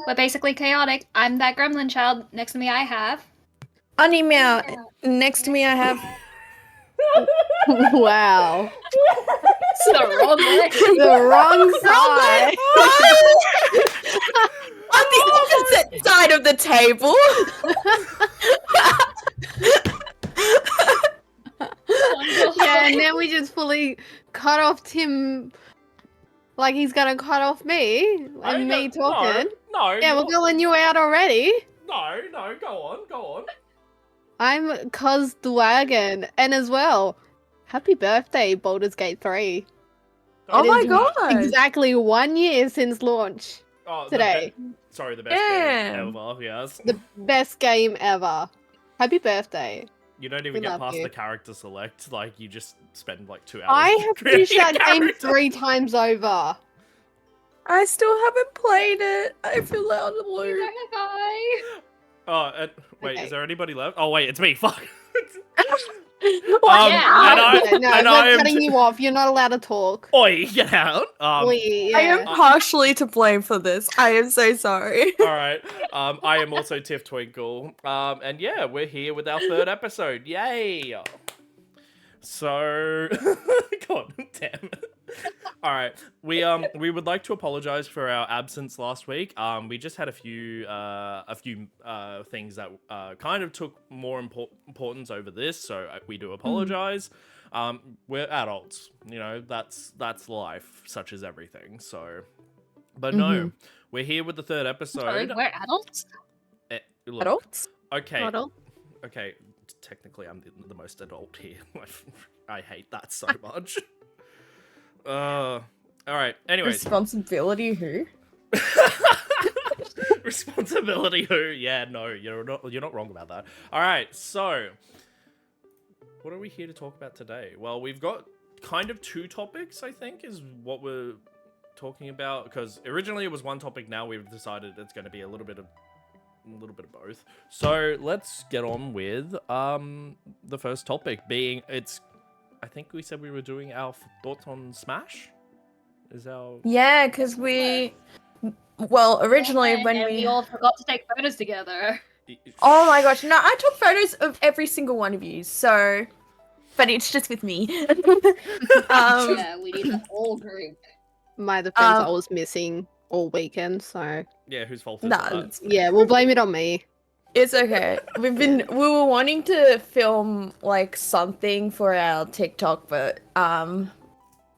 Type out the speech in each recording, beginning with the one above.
We're basically chaotic. I'm that gremlin child. Next to me, I have. Ani Meow. Next to me, I have. Wow. It's the wrong way. The wrong side. On the opposite side of the table. Yeah, and then we just fully cut off Tim. Like he's gonna cut off me and me talking. No. Yeah, we're calling you out already. No, go on. I'm Cos the Wagon, and as well, happy birthday, Baldur's Gate 3. Oh It my is god. Exactly 1 year since launch. Today. The best game ever, yes. The best game ever. Happy birthday. You don't even We get love past you. the character select, like, you just spend, like, 2 hours I have creating finished a that game character. 3 times over. I still haven't played it. I feel out of the loop. Wait, Okay. is there anybody left? Oh, wait, it's me, fuck. What? Yeah. No, and we're I am cutting you off. You're not allowed to talk. Oi, get out. Yeah. I am partially to blame for this. I am so sorry. Alright, I am also Tiff Twinkle, and yeah, we're here with our 3rd episode, yay! So, god damn it. Alright, we would like to apologize for our absence last week. We just had a few things that kind of took more importance over this, so we do apologize. We're adults, you know, that's life, such as everything, so... But no, we're here with the 3rd episode. Sorry, we're adults? Look, Adults? Okay. Adult. Okay, technically I'm the most adult here. I hate that so much. Alright, anyways. Responsibility who? Responsibility who? Yeah, no, you're not wrong about that. Alright, so what are we here to talk about today? Well, we've got kind of 2 topics, I think, is what we're talking about, because originally it was 1 topic. Now we've decided it's going to be a little bit of both. So let's get on with the first topic being, I think we said we were doing our thoughts on Smash. Yeah, because originally when we all forgot to take photos together. Oh my gosh, no, I took photos of every single one of you, so... But it's just with me. Yeah, we need the whole group. My defense, I was missing all weekend, so... Yeah, whose fault is Nah, that? Yeah, we'll blame it on me. It's okay. We were wanting to film, like, something for our TikTok, but,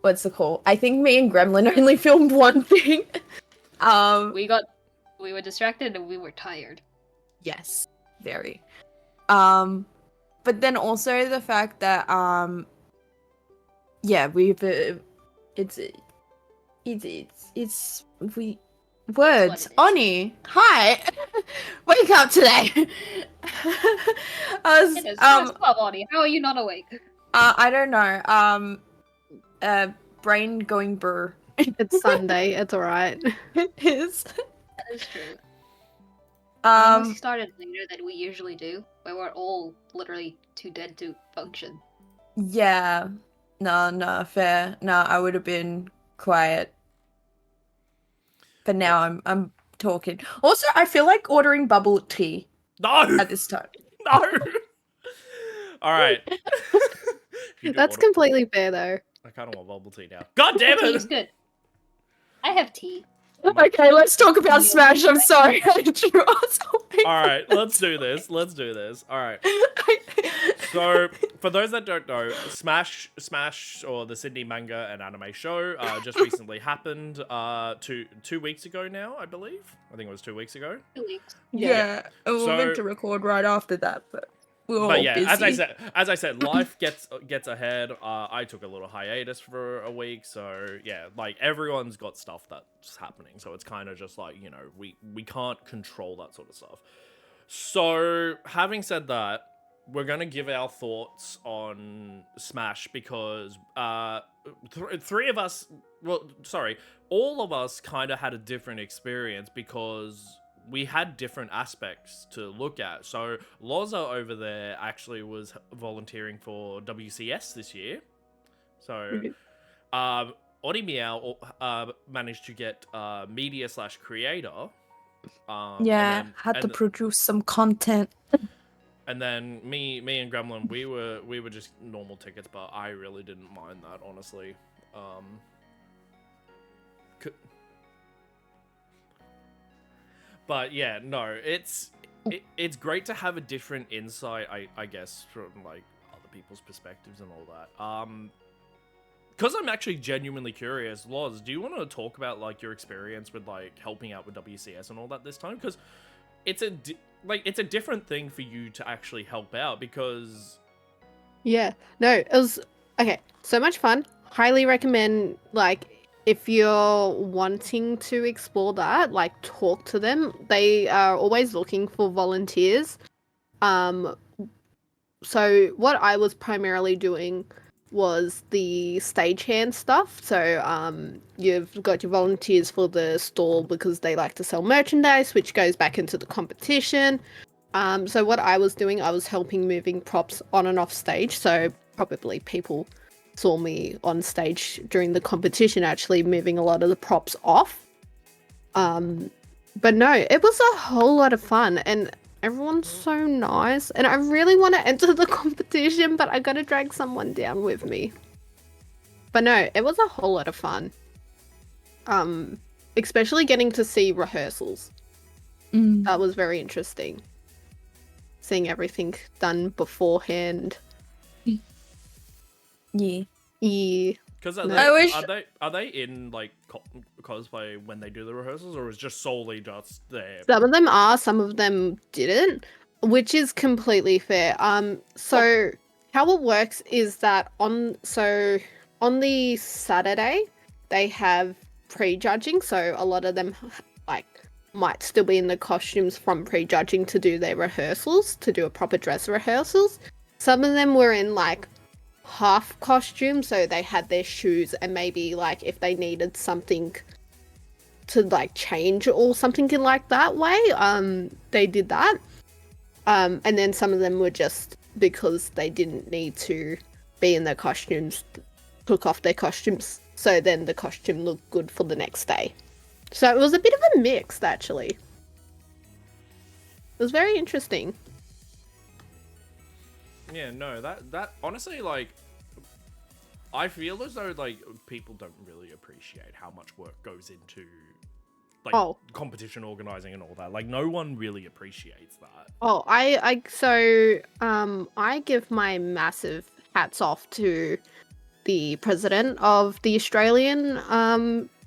what's the call? I think me and Gremlin only filmed 1 thing. We were distracted and we were tired. Yes, very. But then also the fact that yeah, words. Oni, hi. Wake up today. It is past 12, Audie. How are you not awake? I don't know. Brain going brr. It's Sunday, it's alright. It is. That is true. We Um, started later than we usually do, where we're all literally too dead to function. yeah. No, fair. No, I would have been quiet. But now I'm talking. Also, I feel like ordering bubble tea No! at this time. No! Alright. That's completely fair, though. I kind of want bubble tea now. God damn Tea is it! good. I have tea. Okay, let's talk about Smash. I'm sorry. I drew us away. Alright, let's do this. Alright. So, for those that don't know, Smash, or the Sydney manga and anime show, just recently happened 2 weeks ago now, I believe. I think it was 2 weeks ago. 2 weeks. Yeah, we were So- meant to record right after that, but we were all But yeah, busy. as I said, life gets ahead. I took a little hiatus for a week, so yeah, like everyone's got stuff that's happening, so it's kind of just like, you know, we can't control that sort of stuff. So having said that, we're gonna give our thoughts on Smash because three of us, all of us kind of had a different experience because we had different aspects to look at. So Loza over there actually was volunteering for WCS this year. So Ori Meow managed to get media/creator. Yeah, and had to then, produce some content. and then me and Gremlin, we were just normal tickets, but I really didn't mind that, honestly. C- But yeah, no, it's great to have a different insight, I guess, from like other people's perspectives and all that. Because I'm actually genuinely curious, Loz, do you want to talk about like your experience with like helping out with WCS and all that this time? Because it's it's a different thing for you to actually help out because Yeah. No, it was okay. So much fun. Highly recommend, like, if you're wanting to explore that, like, talk to them. They are always looking for volunteers. Um, so what I was primarily doing was the stagehand stuff. So you've got your volunteers for the stall because they like to sell merchandise, which goes back into the competition. So what I was doing, I was helping moving props on and off stage. So probably people saw me on stage during the competition, actually moving a lot of the props off. But no, it was a whole lot of fun, and everyone's so nice. And I really want to enter the competition, but I gotta drag someone down with me. But no, it was a whole lot of fun. Especially getting to see rehearsals. That was very interesting. Seeing everything done beforehand. Yeah. Yeah. because are they in like cosplay when they do the rehearsals, or is just solely just there? Some of them are, some of them didn't, which is completely fair. So how it works is that on the Saturday they have prejudging, so a lot of them like might still be in the costumes from prejudging to do their rehearsals, to do a proper dress rehearsals. Some of them were in like half costume, so they had their shoes and maybe like if they needed something to like change or something in like that way, they did that. And then some of them were just because they didn't need to be in their costumes, took off their costumes, so then the costume looked good for the next day. So it was a bit of a mix, actually. It was very interesting. Yeah, no, that honestly, like, I feel as though like people don't really appreciate how much work goes into like competition organizing and all that. Like, no one really appreciates that. Oh, I give my massive hats off to the president of the Australian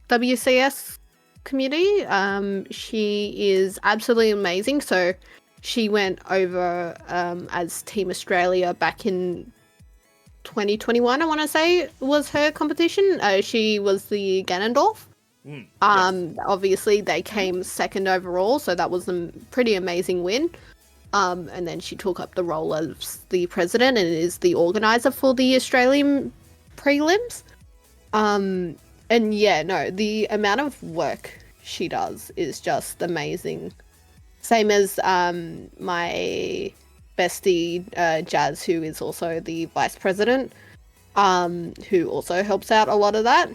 WCS community. She is absolutely amazing. So she went over as Team Australia back in 2021, I want to say, was her competition. She was the Ganondorf. Yes. Obviously they came second overall, so that was a pretty amazing win. And then she took up the role as the president and is the organizer for the Australian prelims. And yeah, no, the amount of work she does is just amazing. Same as my bestie Jazz, who is also the vice president, who also helps out a lot of that.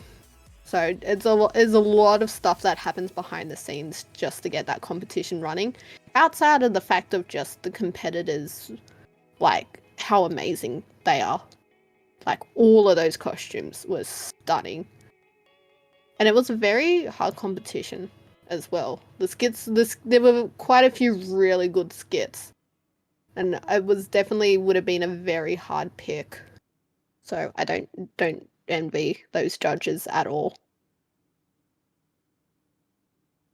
So it's a lot of stuff that happens behind the scenes just to get that competition running. Outside of the fact of just the competitors, like how amazing they are. Like all of those costumes were stunning. And it was a very hard competition as well. The skits, there were quite a few really good skits. And it was definitely would have been a very hard pick. So I don't envy those judges at all.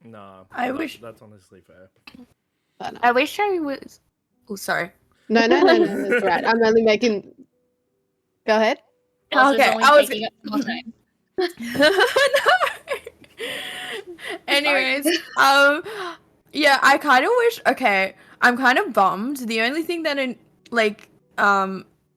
Nah, wish that's honestly fair. But, I wish I was. Oh, sorry. no, that's right. I'm only making. Go ahead. Buzz Okay, only I was taking up more time. No. Anyways, yeah, I kind of wish. Okay, I'm kind of bummed. The only thing that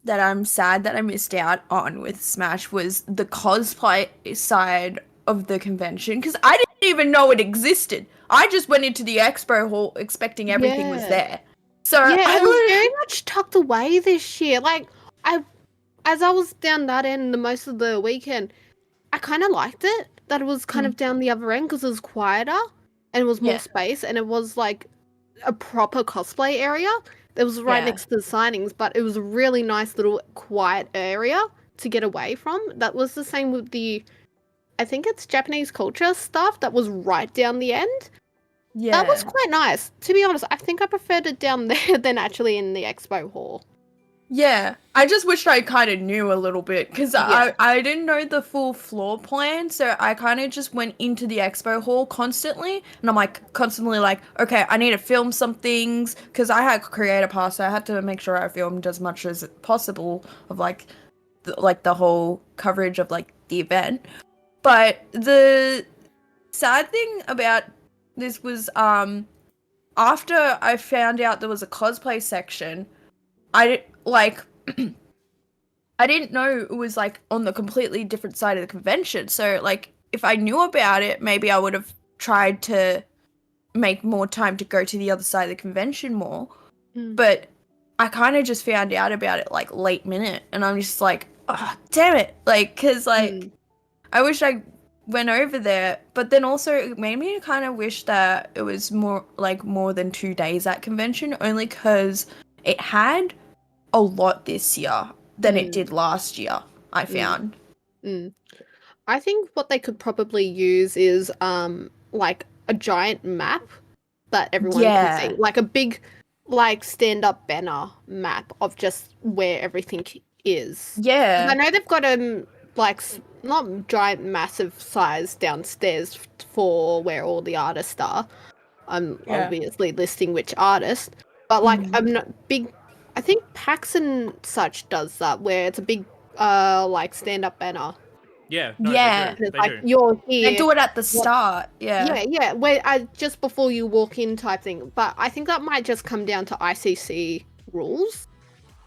that I'm sad that I missed out on with Smash was the cosplay side of the convention, because I didn't even know it existed. I just went into the expo hall expecting everything was there. So Yeah, I it was would. very much tucked away this year. Like as I was down that end the most of the weekend, I kind of liked it that it was kind of down the other end because it was quieter. and it was more Yeah. space, and it was like a proper cosplay area. It was right Yeah. next to the signings, but it was a really nice little quiet area to get away from. That was the same with the, I think it's Japanese culture stuff that was right down the end. Yeah. That was quite nice. To be honest, I think I preferred it down there than actually in the expo hall. Yeah, I just wished I kind of knew a little bit because Yeah. I didn't know the full floor plan, so I kind of just went into the expo hall constantly, and I'm like constantly like, okay, I need to film some things because I had creator pass, so I had to make sure I filmed as much as possible of like the whole coverage of like the event. But the sad thing about this was after I found out there was a cosplay section. Like I didn't know it was like on the completely different side of the convention. So like if I knew about it, maybe I would have tried to make more time to go to the other side of the convention more. Mm. But I kind of just found out about it like late minute, and I'm just like, oh, damn it. Like cuz like I wish I went over there, but then also it made me kind of wish that it was more than 2 days at convention, only cuz it had a lot this year than it did last year, I found. Mm. I think what they could probably use is like a giant map that everyone can see, Yeah. like a big like stand-up banner map of just where everything is. 'Cause Yeah. I know they've got like not giant massive size downstairs for where all the artists are. I'm Yeah. obviously listing which artist, but like Mhm. I'm not big. I think PAX and such does that where it's a big like stand-up banner. Yeah, no, Yeah. And they it's do. like They do. you're They here. do it at the What? start. Yeah. Yeah, where just before you walk in type thing. But I think that might just come down to ICC rules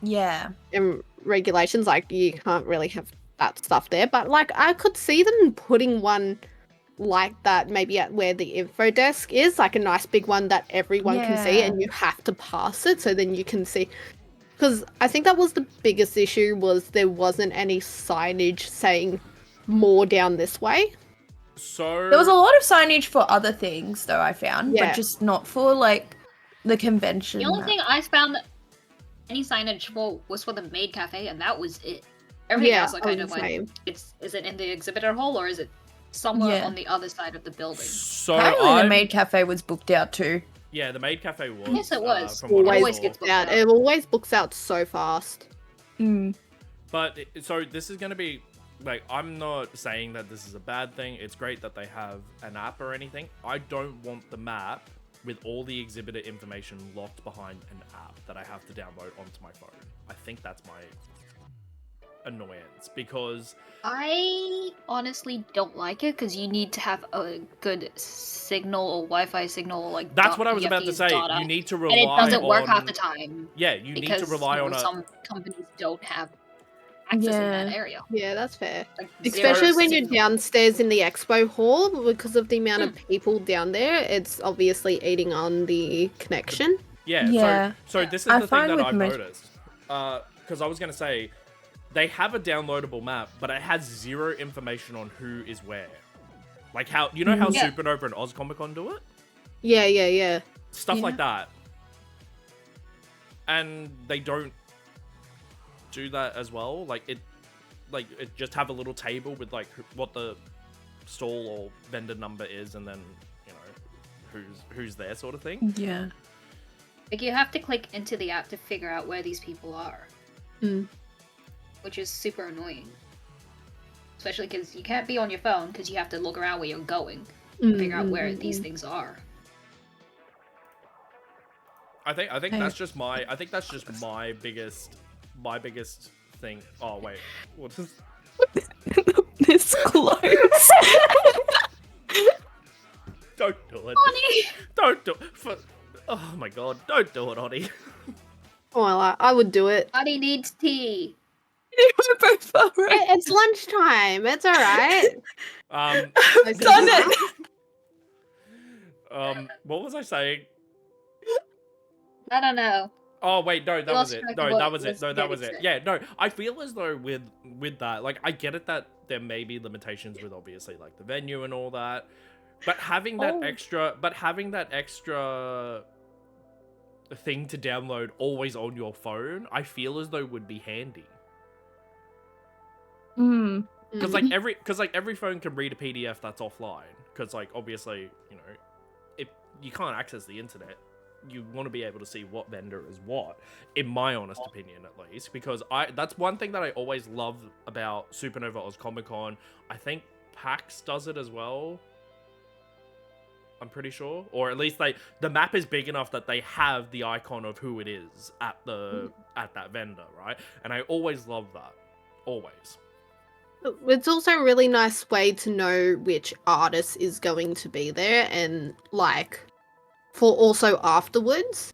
Yeah. and regulations. Like you can't really have that stuff there. But like I could see them putting one like that maybe at where the info desk is, like a nice big one that everyone can see, Yeah. and you have to pass it so then you can see. Because I think that was the biggest issue, was there wasn't any signage saying more down this way. So There was a lot of signage for other things though, I found, Yeah. but just not for like the convention. The only map. thing I found that any signage for was for the maid cafe, and that was it. Everything Yeah, else I kind I of was went, is it in the exhibitor hall or is it somewhere Yeah. on the other side of the building? So Apparently the maid cafe was booked out too. Yeah, the maid cafe was. Yes, it was. From what I Always saw. gets booked out. out. It always books out so fast. Mm. But so this is going to be like, I'm not saying that this is a bad thing. It's great that they have an app or anything. I don't want the map with all the exhibitor information locked behind an app that I have to download onto my phone. I think that's my annoyance, because I honestly don't like it because you need to have a good signal or Wi-Fi signal. Like that's what I was you have about to use say. data, You need to and rely it doesn't work half on- the time Yeah, you need because to rely on a. some companies don't have access in that Yeah. area. Yeah, that's fair. Like, Especially zero when you're signal. downstairs in the expo hall, because of the amount of people down there, it's obviously eating on the connection. Yeah, Yeah. so this is I the thing find that with I've most- noticed. Because I was going to say, they have a downloadable map, but it has zero information on who is where. Like how, you know how Yeah. Supernova and OzComicon do it? Yeah. Stuff Yeah. like that. And they don't do that as well. Like it just have a little table with like what the stall or vendor number is, and then, you know, who's there, sort of thing. Yeah. Like you have to click into the app to figure out where these people are, which is super annoying. Especially because you can't be on your phone because you have to look around where you're going to figure out where these things are. I think Hey. that's just my biggest thing. Oh wait, what is? This close. Don't do it. Honey! Don't do it. Oh my god, don't do it, Oddy. Oh, I would do it. Honey needs tea. We're both alright. It's lunchtime. It's all right. I've done it. What was I saying? I don't know. Oh wait, no, that was lost it. track No, of what that was it. was No, that getting was it. said. Yeah, no, I feel as though with that, like, I get it that there may be limitations with obviously like the venue and all that, But having that extra thing to download always on your phone, I feel as though would be handy. Because like every phone can read a PDF that's offline. Because like obviously, you know, if you can't access the internet, you want to be able to see what vendor is what, in my honest opinion at least. Because that's one thing that I always love about Supernova Oz Comic Con. I think PAX does it as well. I'm pretty sure, or at least the map is big enough that they have the icon of who it is at that vendor, right? And I always love that, always. It's also a really nice way to know which artist is going to be there, and like for also afterwards.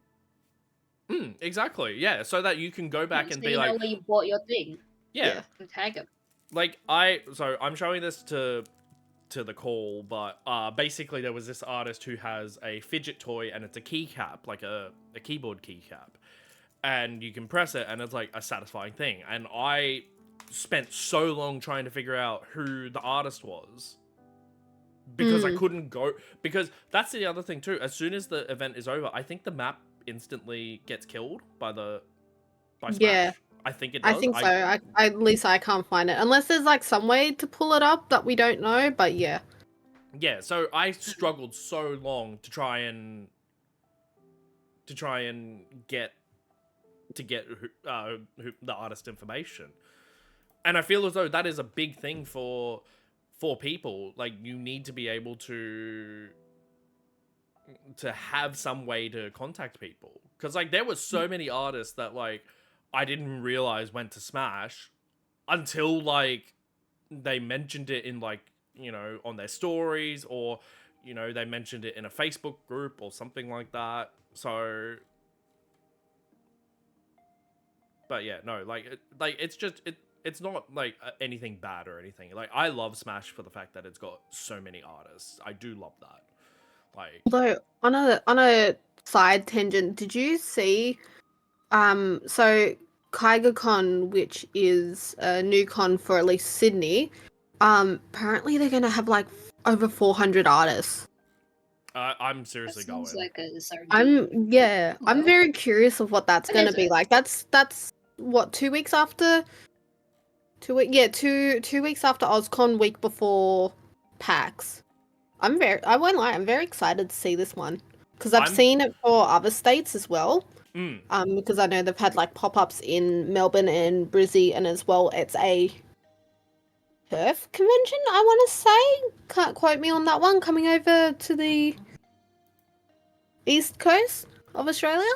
Exactly, yeah. So that you can go back and so be you like, know where you bought your thing. yeah. And tag them. Like I'm showing this to the call, but basically there was this artist who has a fidget toy and it's a keycap, like a keyboard keycap, and you can press it and it's like a satisfying thing. And I spent so long trying to figure out who the artist was because I couldn't go, because that's the other thing too. As soon as the event is over, I think the map instantly gets killed by Smash. Yeah. I think it does. I think so. At least I can't find it. Unless there's like some way to pull it up that we don't know, but yeah. Yeah, so I struggled so long to try and get the artist information. And I feel as though that is a big thing for people. Like, you need to be able to have some way to contact people. Because like there were so many artists that like I didn't realize went to Smash until like they mentioned it in like, you know, on their stories, or, you know, they mentioned it in a Facebook group or something like that. So, but yeah, no, like it's just it's not like anything bad or anything. Like, I love Smash for the fact that it's got so many artists. I do love that. Like, Although on a side tangent, did you see so KaigaCon, which is a new con for at least Sydney, apparently they're gonna have like over 400 artists. I'm seriously That sounds going. like a sardine. I'm very curious of what that's What gonna is be it? like. That's what, 2 weeks after 2 weeks after OzCon, week before PAX. I won't lie, I'm very excited to see this one because I've seen it for other states as well. Because I know they've had like pop-ups in Melbourne and Brizzy, and as well it's a turf convention, I want to say. Can't quote me on that one, coming over to the east coast of Australia.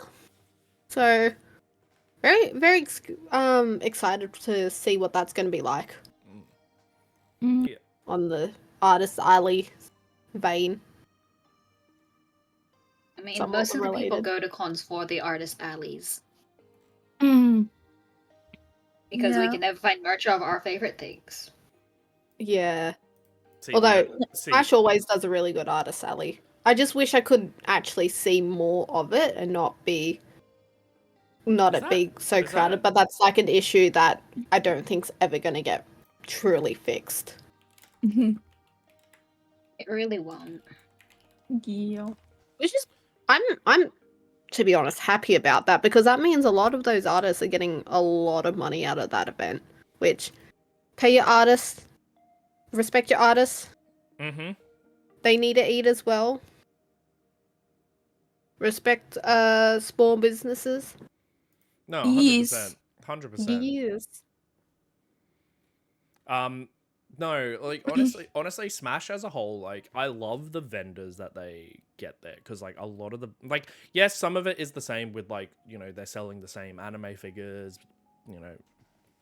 So very, very excited to see what that's going to be like. Yeah. On the Artist Alley vein. I mean, Somewhat most of the people related. go to cons for the artist alleys. Mm. Because we Yeah. can never find merch of our favorite things. Yeah. See, Although see, Smash always does a really good Artist Alley. I just wish I could actually see more of it and not Is it be so is crowded, that- but that's like an issue that I don't think's ever gonna get truly fixed. Mhm. It really won't. Yeah. Which is I'm to be honest happy about that, because that means a lot of those artists are getting a lot of money out of that event. Which, pay your artists, respect your artists. Mm-hmm. They need to eat as well. Respect small businesses. No, Yes. 100%. Yes. No, like honestly, Smash as a whole, like, I love the vendors that they get there, because like a lot of the, like, yes, some of it is the same with, like, you know, they're selling the same anime figures, you know,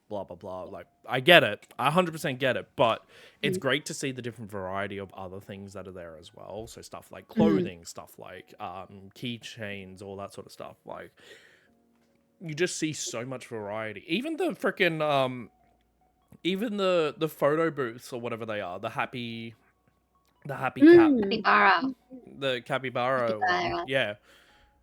blah blah blah. Like, I get it, I 100% get it, but it's great to see the different variety of other things that are there as well. So stuff like clothing, stuff like keychains, all that sort of stuff. Like, you just see so much variety. Even the freaking even the photo booths or whatever they are, the happy cat, Capybara. the capybara Capybara. one, yeah.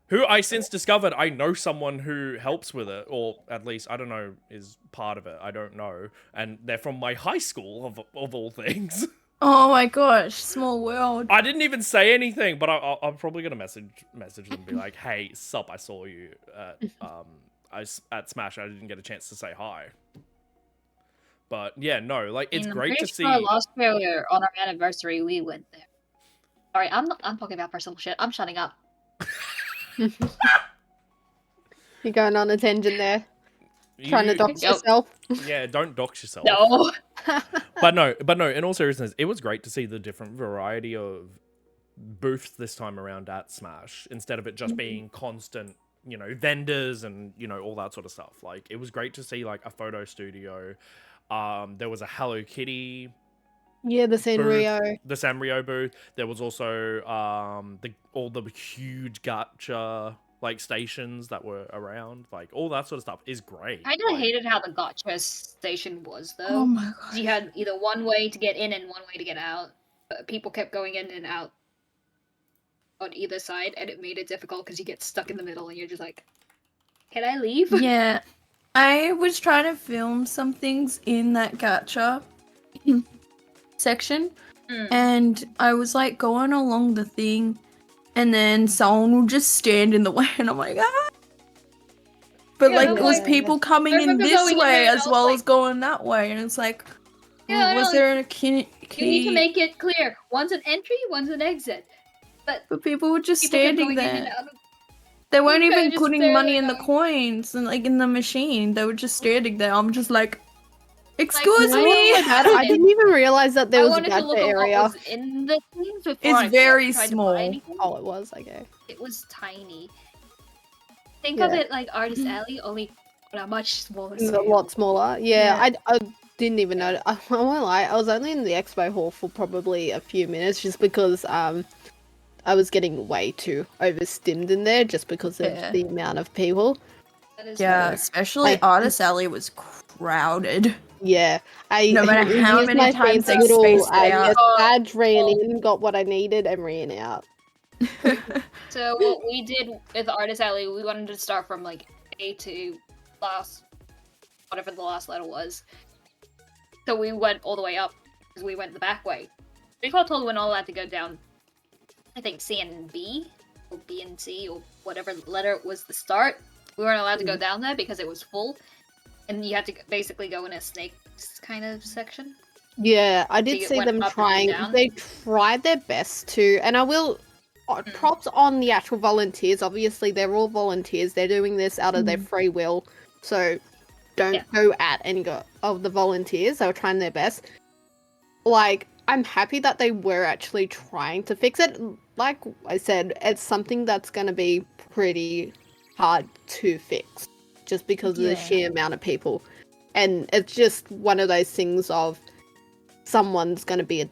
Who I since discovered I know someone who helps with it, or at least I don't know, is part of it. I don't know, and they're from my high school of all things. Oh my gosh, small world. I didn't even say anything, but I'm probably gonna message them and be like, "Hey, sup? I saw you at Smash. I didn't get a chance to say hi." But yeah, no, like it's I'm great to pretty sure see. last year on our anniversary we went there. Sorry, I'm talking about personal shit. I'm shutting up. You're going on a tangent there. Trying to dox yourself. Yeah, don't dox yourself. No. But no, in all seriousness, it was great to see the different variety of booths this time around at Smash, instead of it just being constant, vendors and, all that sort of stuff. Like, it was great to see, like, a photo studio. There was a Hello Kitty Yeah, the Sanrio. booth, the Sanrio booth. There was also all the huge gacha like stations that were around. Like, all that sort of stuff is great. I kind of hated how the gotcha station was, though. Oh my god. You had either one way to get in and one way to get out. But people kept going in and out on either side, and it made it difficult because you get stuck in the middle and you're just like, can I leave? Yeah. I was trying to film some things in that gacha section, and I was like going along the thing, and then someone would just stand in the way, and I'm like, ah. But Yeah, like, I'm it was like- people coming in remember this going in way there and I as was well like- as going that way, and it's like, Yeah, I was know, there a key? You need to make it clear. One's an entry, one's an exit. But people were just People kept standing going in and there. out of- They weren't You kinda even just putting stare money there in the going- coins and like in the machine. They were just standing there. I'm just like, excuse why me. would I didn't even realize that there I was a wanted to look gacha at area. what was in the things before It's I very tried small. To buy anything. Oh, it was, okay. It was tiny. Think of Yeah. it like Artist Alley, only on a much smaller It was a scale. lot smaller. Yeah. I didn't even know. I won't lie, I was only in the expo hall for probably a few minutes just because I was getting way too overstimmed in there just because of Yeah. the amount of people. That is Yeah, fair. especially Artist Alley was crowded. Yeah, No matter how used many my times they fancy little spaced it out. badge, ran in, got what I needed, and ran out. So what we did with Artist Alley, we wanted to start from like A to whatever the last letter was. So we went all the way up because we went the back way. We got told we're not allowed to go down. I think C and B, or B and C, or whatever letter was the start. We weren't allowed to go down there because it was full, and you had to basically go in a snake kind of section. Yeah, I So did you see went them up and trying. down? They tried their best to, and I will props on the actual volunteers. Obviously, they're all volunteers. They're doing this out of their free will, so don't go at any of the volunteers. They were trying their best. Like, I'm happy that they were actually trying to fix it. Like I said, it's something that's going to be pretty hard to fix just because of the sheer amount of people. And it's just one of those things of someone's going to be a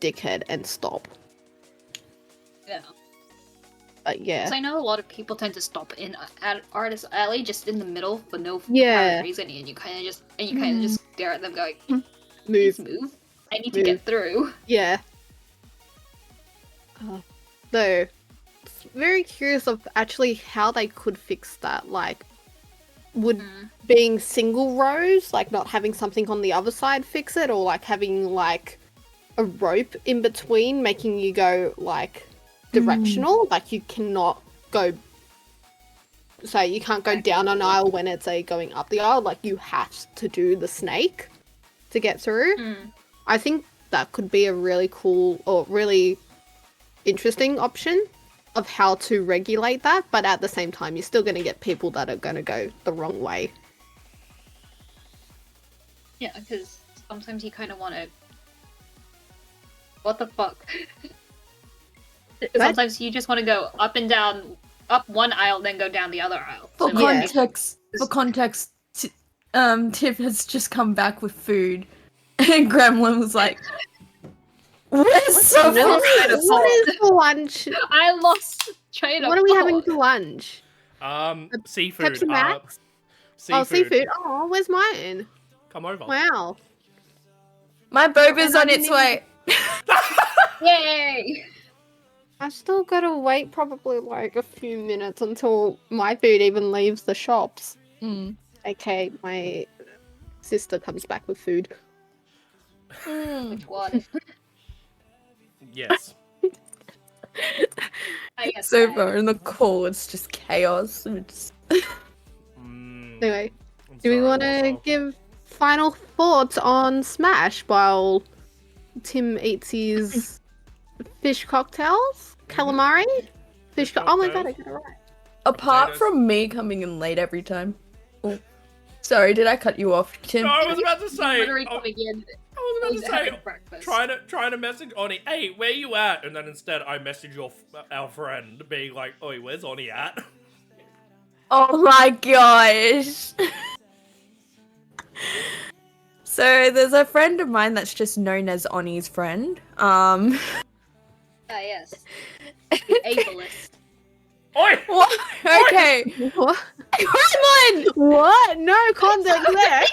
dickhead and stop. Yeah. But yeah. So I know a lot of people tend to stop in at Artist Alley, just in the middle for no Yeah. apparent reason, and you kind of just stare at them, going, Move. "Move! I need to get through." Yeah. Though, very curious of actually how they could fix that. Like, would being single rows, like not having something on the other side, fix it, or like having like a rope in between, making you go like directional, like you cannot go. So you can't go down an aisle when it's going up the aisle. Like you have to do the snake to get through. I think that could be a really cool or really interesting option of how to regulate that, but at the same time, you're still going to get people that are going to go the wrong way. Yeah, because sometimes you kind of want to. What the fuck? Sometimes you just want to go up and down, up one aisle, then go down the other aisle. For So, context, Tiff has just come back with food, and Gremlin was like, "Where's some food?" What is for lunch? I lost train of What are we having thought. for lunch? Seafood. Pepsi Max? Seafood. Oh, seafood. Oh, where's mine? Come over. Wow. My boba's And I on its didn't way. Yay! I still gotta wait probably like a few minutes until my food even leaves the shops. Okay, my sister comes back with food. Which one? Yes. I guess So that. far in the call, it's just chaos. It's... Anyway, I'm do we sorry, want to Waffle. give final thoughts on Smash while Tim eats his fish cocktails? Calamari? Fish Oh my god, I cocktails. got it right. Apart Potatoes. from me coming in late every time. Oh, sorry, did I cut you off, Tim? No, I was about to say. Literally I coming in. was about to having say. breakfast. Trying to message Oni, hey, where you at? And then instead I message our friend being like, oi, where's Oni at? Oh my gosh. So there's a friend of mine that's just known as Oni's friend. Ah, yes. The ableist. Oi! What? Okay. What? Come on. What? No context there.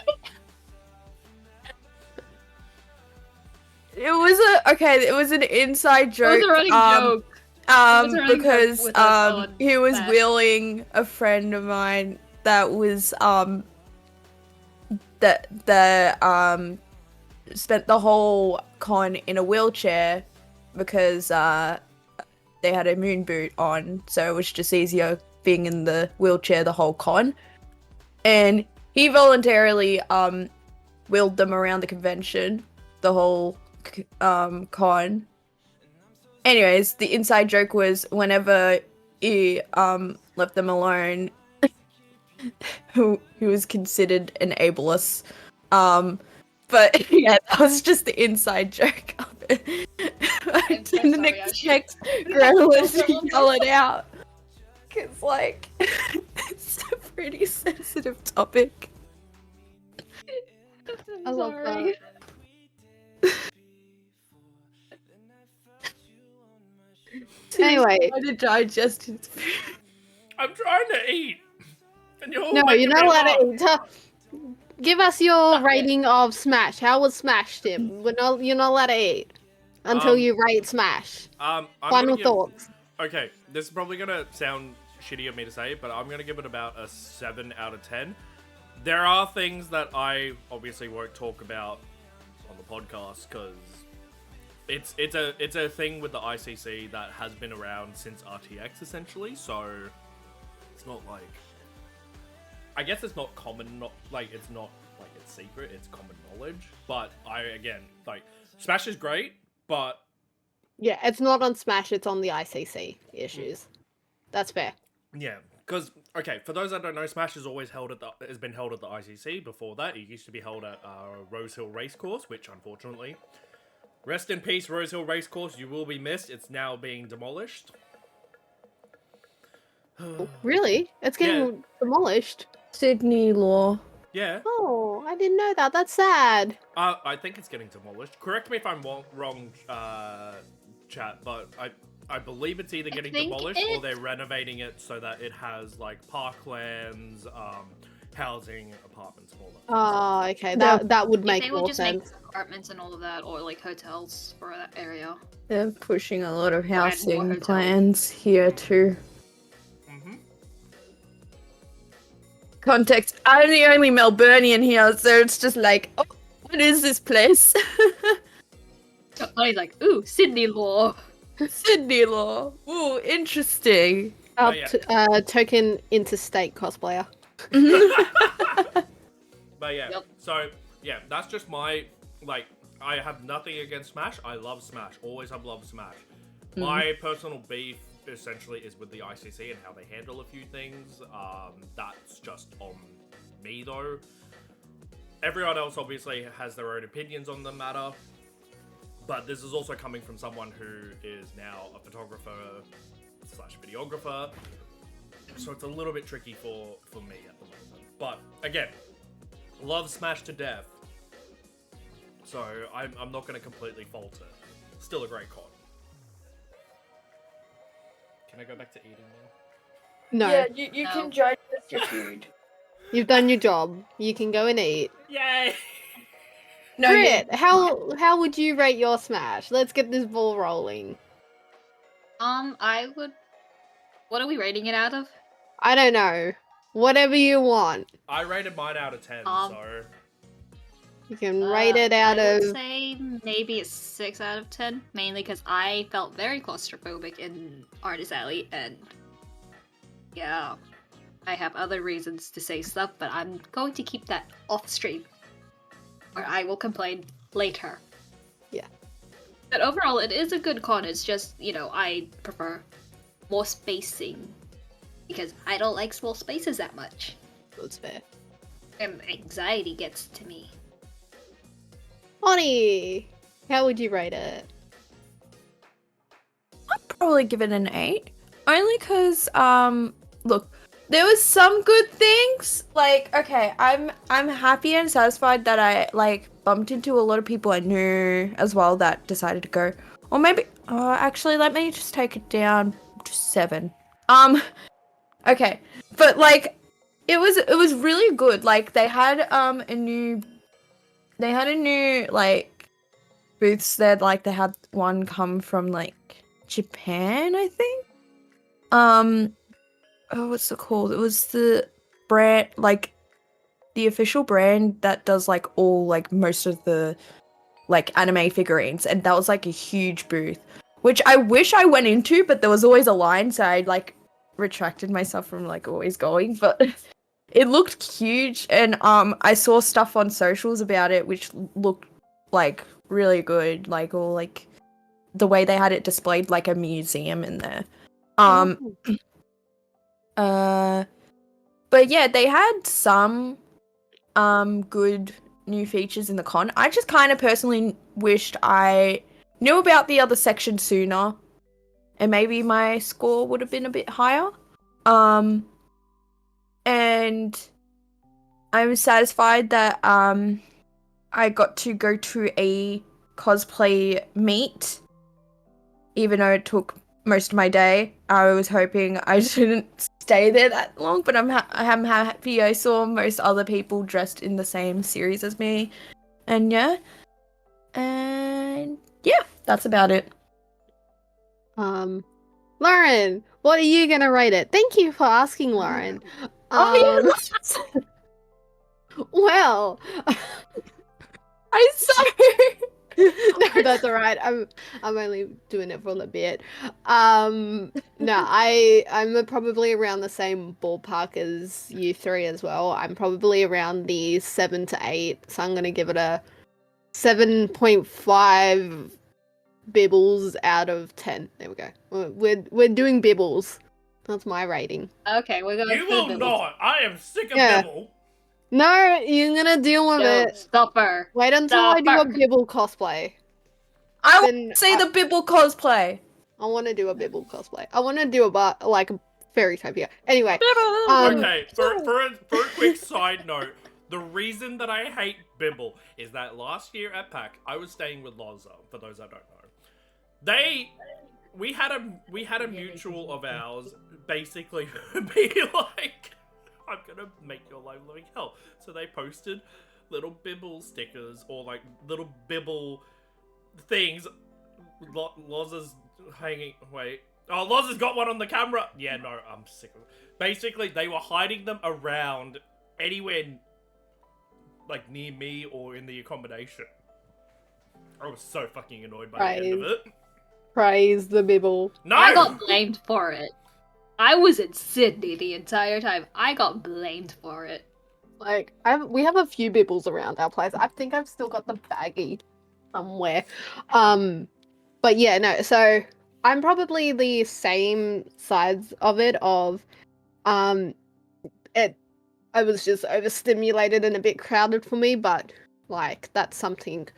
It was an inside It joke. was a running joke. was a running joke Because with us on he was Smash. wheeling a friend of mine that was spent the whole con in a wheelchair because they had a moon boot on, so it was just easier being in the wheelchair the whole con. And he voluntarily wheeled them around the convention the whole con. Anyways, the inside joke was whenever he left them alone, who was considered an ableist. But yeah, that was just the inside joke of it. I I'm so didn't sorry, I expect Grandma to yell it out. Cause like, it's a pretty sensitive topic. I love Sorry. Anyway. Trying to digest his food. I'm trying to eat. And you're all No, making you're not me allowed laugh. to eat. Give us your rating of Smash. How was Smash, Tim? You're not allowed to eat until you rate Smash. I'm Final gonna give, thoughts. Okay, this is probably gonna sound shitty of me to say, but I'm gonna give it about a 7 out of 10. There are things that I obviously won't talk about on the podcast because it's a thing with the ICC that has been around since RTX essentially, so it's not like, I guess it's not common, not like it's not like it's secret, it's common knowledge. But Smash is great, but Yeah, it's not on Smash, it's on the ICC issues. That's fair. yeah, because okay, for those that don't know, Smash has always has been held at the ICC. Before that, it used to be held at Rose Hill Racecourse, which unfortunately, rest in peace, Rose Hill Racecourse. You will be missed. It's now being demolished. Really? It's getting demolished? Sydney Law. Yeah, Oh, I didn't know that. That's sad. I think it's getting demolished. Correct me if I'm wrong, chat, but I believe it's either getting think demolished or it's- they're renovating it so that it has like parklands, housing, apartments, and all that. Oh, okay. That would make They would more just sense. make apartments and all of that, or like hotels for that area. They're pushing a lot of more housing hotels. plans here too. Mm-hmm. Context, I'm the only Melburnian here, so it's just like, oh, what is this place? He's like, ooh, Sydney Law. Sydney Law. Ooh, interesting. Token interstate cosplayer. But yeah, Yep. so yeah, that's just my, like, I have nothing against Smash. I love Smash. Always have loved Smash. My personal beef essentially is with the ICC and how they handle a few things. That's just on me though. Everyone else obviously has their own opinions on the matter. But this is also coming from someone who is now a photographer / videographer. So it's a little bit tricky for me at the moment. But again, love Smash to death. So I'm not going to completely fault it. Still a great con. Can I go back to eating now? No, Yeah, you No. can digest your food. you've done your job. You can go and eat. Yay! No, Brit, how would you rate your Smash? Let's get this ball rolling. I would. What are we rating it out of? I don't know. Whatever you want. I rated mine out of 10, Um, so... You can rate it out I of... would say maybe a 6 out of 10, mainly because I felt very claustrophobic in Artist Alley, and yeah, I have other reasons to say stuff, but I'm going to keep that off stream, or I will complain later. Yeah. But overall, it is a good con. It's just, I prefer more spacing, because I don't like small spaces that much. That's fair. And anxiety gets to me. Bonnie, how would you rate it? I'd probably give it an 8. Only because, look, there was some good things. Like, okay, I'm happy and satisfied that I, bumped into a lot of people I knew as well that decided to go. Or maybe, actually, let me just take it down to 7. Okay. But, it was really good. Like, they had, a new, booths there. Like, they had one come from, Japan, I think. What's it called? It was the brand, the official brand that does, all, most of the, anime figurines. And that was, a huge booth, which I wish I went into, but there was always a line, so I, retracted myself from, always going. But it looked huge, and, I saw stuff on socials about it, which looked, really good. All, the way they had it displayed like a museum in there. But yeah, they had some good new features in the con. I just kind of personally wished I knew about the other section sooner, and maybe my score would have been a bit higher. And I'm satisfied that I got to go to a cosplay meet, even though it took most of my day. I was hoping I didn't stay there that long, but I'm happy I saw most other people dressed in the same series as me. And yeah, that's about it. Lauren, what are you gonna rate it? Thank you for asking, Lauren. Well, I'm sorry. No, that's all right. I'm only doing it for a bit. No, I'm probably around the same ballpark as you three as well. I'm probably around the 7 to 8, so I'm gonna give it a 7.5 bibbles out of 10. There we go. We're doing bibbles. That's my rating. Okay, we're going You for will Bibble. not. I am sick of Yeah. Bibble. No, you're gonna deal with it. Stop her. Wait until I do a bibble cosplay. I Then would say the Bibble cosplay. I want to do a bibble cosplay. I want to do a fairy type here. Anyway, Okay, for a quick side note, the reason that I hate Bibble is that last year at PAC, I was staying with Loza, for those that don't know. We had a mutual of ours basically be like, I'm gonna make your life living hell. So they posted little Bibble stickers or little Bibble things. Loza's hanging. Wait. Oh, Loza's got one on the camera. Yeah, no, I'm sick of it. Basically, they were hiding them around anywhere, near me or in the accommodation. I was so fucking annoyed by the end of it. Praise the bibble. No! I got blamed for it. I was in Sydney the entire time. I got blamed for it. We have a few bibbles around our place. I think I've still got the baggie somewhere. But yeah, no, so I'm probably the same sides of it of I was just overstimulated and a bit crowded for me, but that's something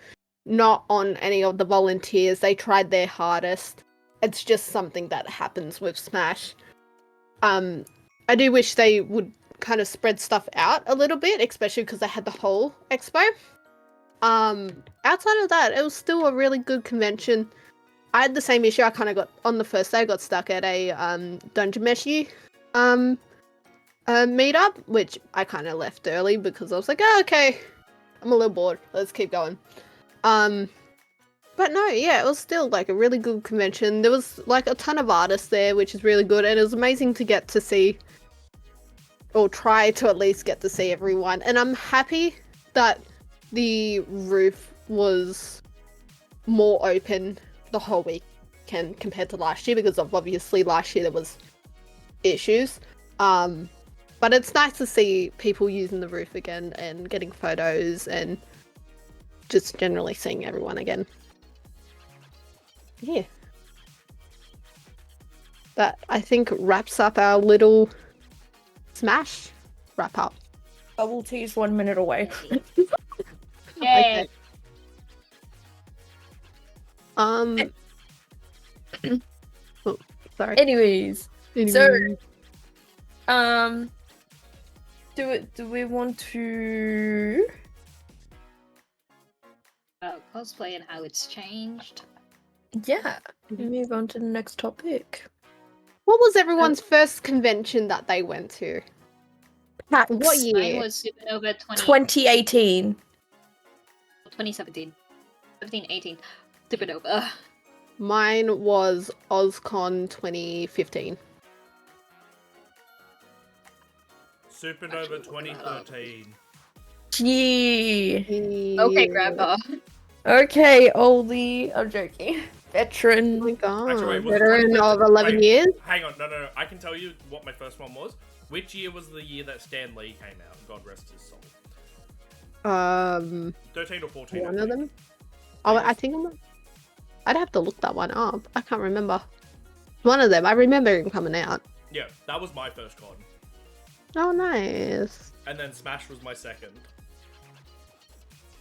not on any of the volunteers. They tried their hardest. It's just something that happens with Smash. I do wish they would kind of spread stuff out a little bit, especially because they had the whole expo. Outside of that, it was still a really good convention. I had the same issue. I kind of got on the first day. I got stuck at a Dungeon Meshi meetup, which I kind of left early because I was like, oh, okay, I'm a little bored. Let's keep going. But no, yeah, it was still a really good convention. There was a ton of artists there, which is really good, and it was amazing to get to see, or try to at least get to see everyone. And I'm happy that the roof was more open the whole weekend compared to last year, because of obviously last year there was issues. But it's nice to see people using the roof again and getting photos and just generally seeing everyone again. Yeah. That, I think, wraps up our little Smash wrap up. Bubble tea is 1 minute away. Yay! Okay. Oh, sorry. Anyways, Anyway. do we want to? Cosplay and how it's changed. Yeah, move on to the next topic. What was everyone's first convention that they went to? PAX. What year? Mine was Supernova 2018. 2017. 17, 18. Supernova. Mine was OzCon 2015. Supernova 2013. Yeah. Okay, Grandpa. Okay, oldie. I'm joking. Veteran. Oh my god. Actually, wait, was it Veteran 2013? of 11 Wait, years? Hang on, no. I can tell you what my first one was. Which year was the year that Stan Lee came out? God rest his soul. 13 or 14. One of them? Oh, I think I'd have to look that one up. I can't remember. One of them. I remember him coming out. Yeah, that was my first con. Oh, nice. And then Smash was my second.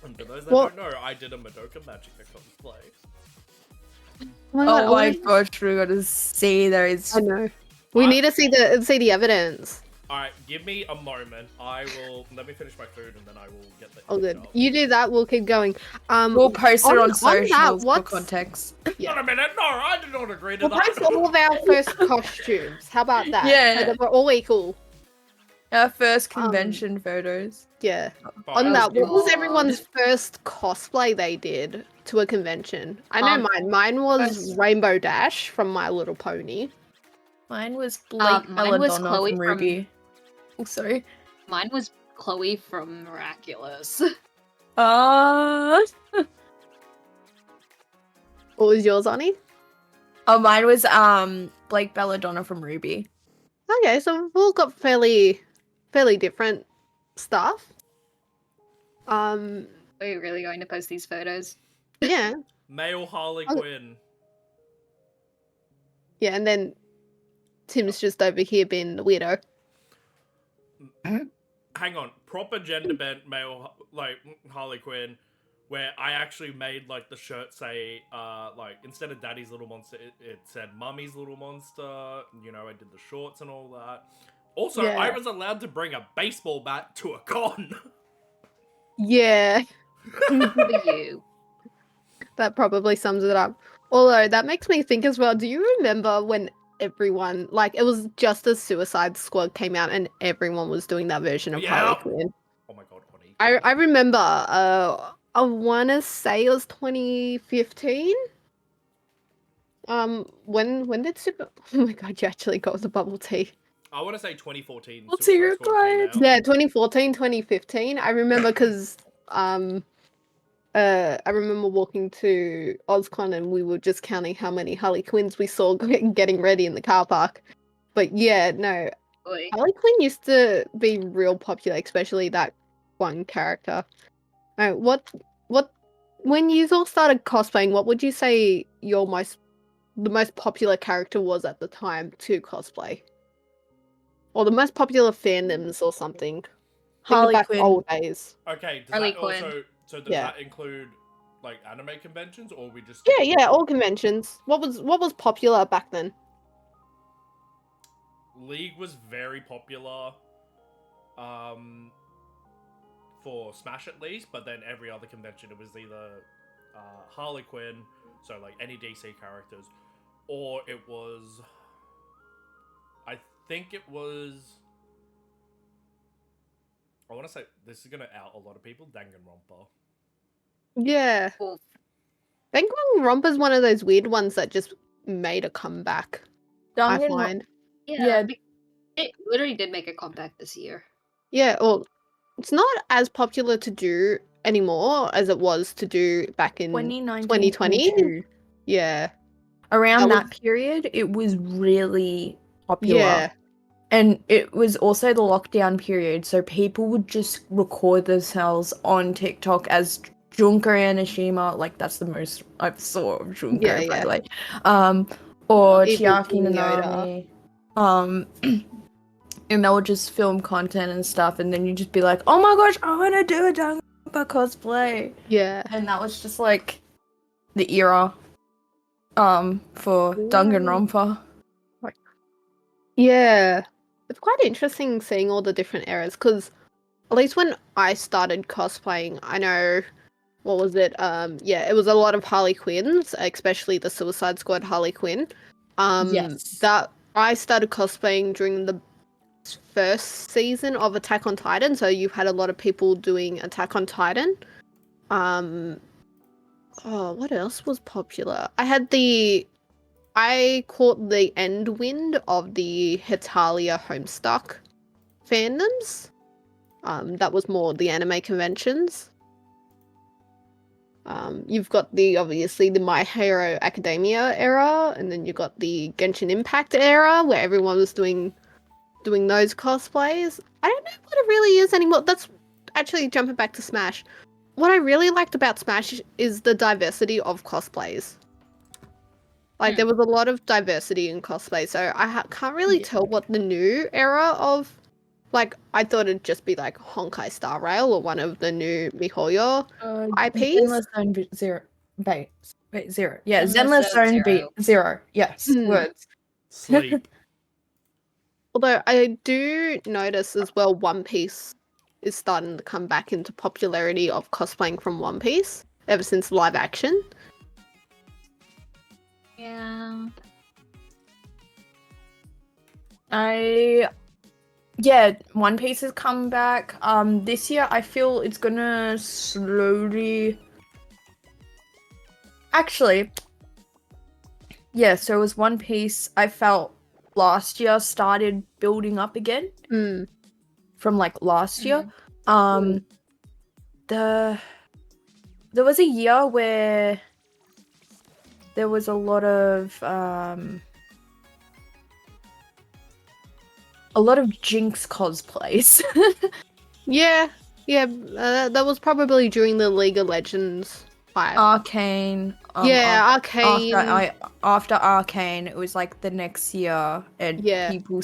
And for those that What? don't know, I did a Madoka Magica cosplay. Oh my gosh, we gotta see those. I know. We need to see the evidence. Alright, give me a moment. Let me finish my food and then I will get the Oh, image good. up. You do that. We'll keep going. We'll post it on that, socials for what's- context. Yeah. Not a minute, no, I did not agree to We'll that. post all of our first costumes. How about that? Yeah. So that we're all equal. Our first convention photos. Yeah. Oh, On that, what was God. everyone's first cosplay they did to a convention? I know mine. Mine was first- Rainbow Dash from My Little Pony. Mine was Blake mine was Belladonna Chloe from from- Ruby. Oh, sorry. Mine was Chloe from Miraculous. What was yours, Ani? Oh, mine was Blake Belladonna from Ruby. Okay, so we've all got fairly different stuff. Are you really going to post these photos? Yeah. Male Harley Oh. Quinn. Yeah, and then Tim's just over here being the weirdo. Hang on, proper gender bent male like Harley Quinn, where I actually made like the shirt say like instead of Daddy's Little Monster, it said Mummy's Little Monster. You know, I did the shorts and all that. Also, Yeah. I was allowed to bring a baseball bat to a con. Yeah, For you. that probably sums it up. Although that makes me think as well, do you remember when everyone, like, it was just as Suicide Squad came out and everyone was doing that version of Yeah. Harley Quinn? Oh my god, Honey. I remember, I want to say it was 2015. When did Super... Oh my god, you actually got the bubble tea. I want to say 2014. What's Suicide your Squad came client? out. Yeah, 2014, 2015. I remember because I remember walking to OzCon and we were just counting how many Harley Quinns we saw getting ready in the car park. But yeah, no, Boy. Harley Quinn used to be real popular, especially that one character. What when you all started cosplaying, what would you say the most popular character was at the time to cosplay? Or the most popular fandoms or something? Think Harley back Quinn. old days. Okay, does Harley that Quinn. also does Yeah. that include like anime conventions or we just Yeah, all conventions. What was popular back then? League was very popular for Smash at least, but then every other convention it was either Harley Quinn, so like any DC characters, or it was I think it was I want to say this is gonna out a lot of people. Danganronpa. Yeah. Cool. Danganronpa's one of those weird ones that just made a comeback, I Danganronpa. find. Yeah. It literally did make a comeback this year. Yeah, well, it's not as popular to do anymore as it was to do back in 2020. 2022. Yeah. Around that period, it was really popular. Yeah. And it was also the lockdown period, so people would just record themselves on TikTok as Junko Anishima, like that's the most I've saw of Junko, by the way. Or Even Chiaki Nanami. And they would just film content and stuff, and then you'd just be like, oh my gosh, I want to do a Danganronpa cosplay. Yeah. And that was just like the era for Danganronpa. Yeah. It's quite interesting seeing all the different eras, because at least when I started cosplaying, I know, what was it? It was a lot of Harley Quinns, especially the Suicide Squad Harley Quinn. Yes. That I started cosplaying during the first season of Attack on Titan, so you've had a lot of people doing Attack on Titan. What else was popular? I caught the end wind of the Hetalia Homestuck fandoms. That was more the anime conventions. You've got obviously the My Hero Academia era, and then you've got the Genshin Impact era where everyone was doing those cosplays. I don't know what it really is anymore. That's actually jumping back to Smash. What I really liked about Smash is the diversity of cosplays. Like, there was a lot of diversity in cosplay, so I can't really tell what the new era of... Like, I thought it'd just be, like, Honkai Star Rail or one of the new MiHoYo IPs. Zenless Zone Zero. Wait, Zero. Yeah, Zenless Zenless Zone Zone Zero. Yes, words. Sleep. Although I do notice as well One Piece is starting to come back into popularity of cosplaying from One Piece ever since live action. Yeah. One Piece has come back. This year I feel it's gonna slowly... Actually, yeah, so it was One Piece, I felt last year started building up again. From like last year. There was a year where there was a lot of Jinx cosplays. That was probably during the League of Legends hype. Arcane. Arcane. After Arcane, it was like the next year, and people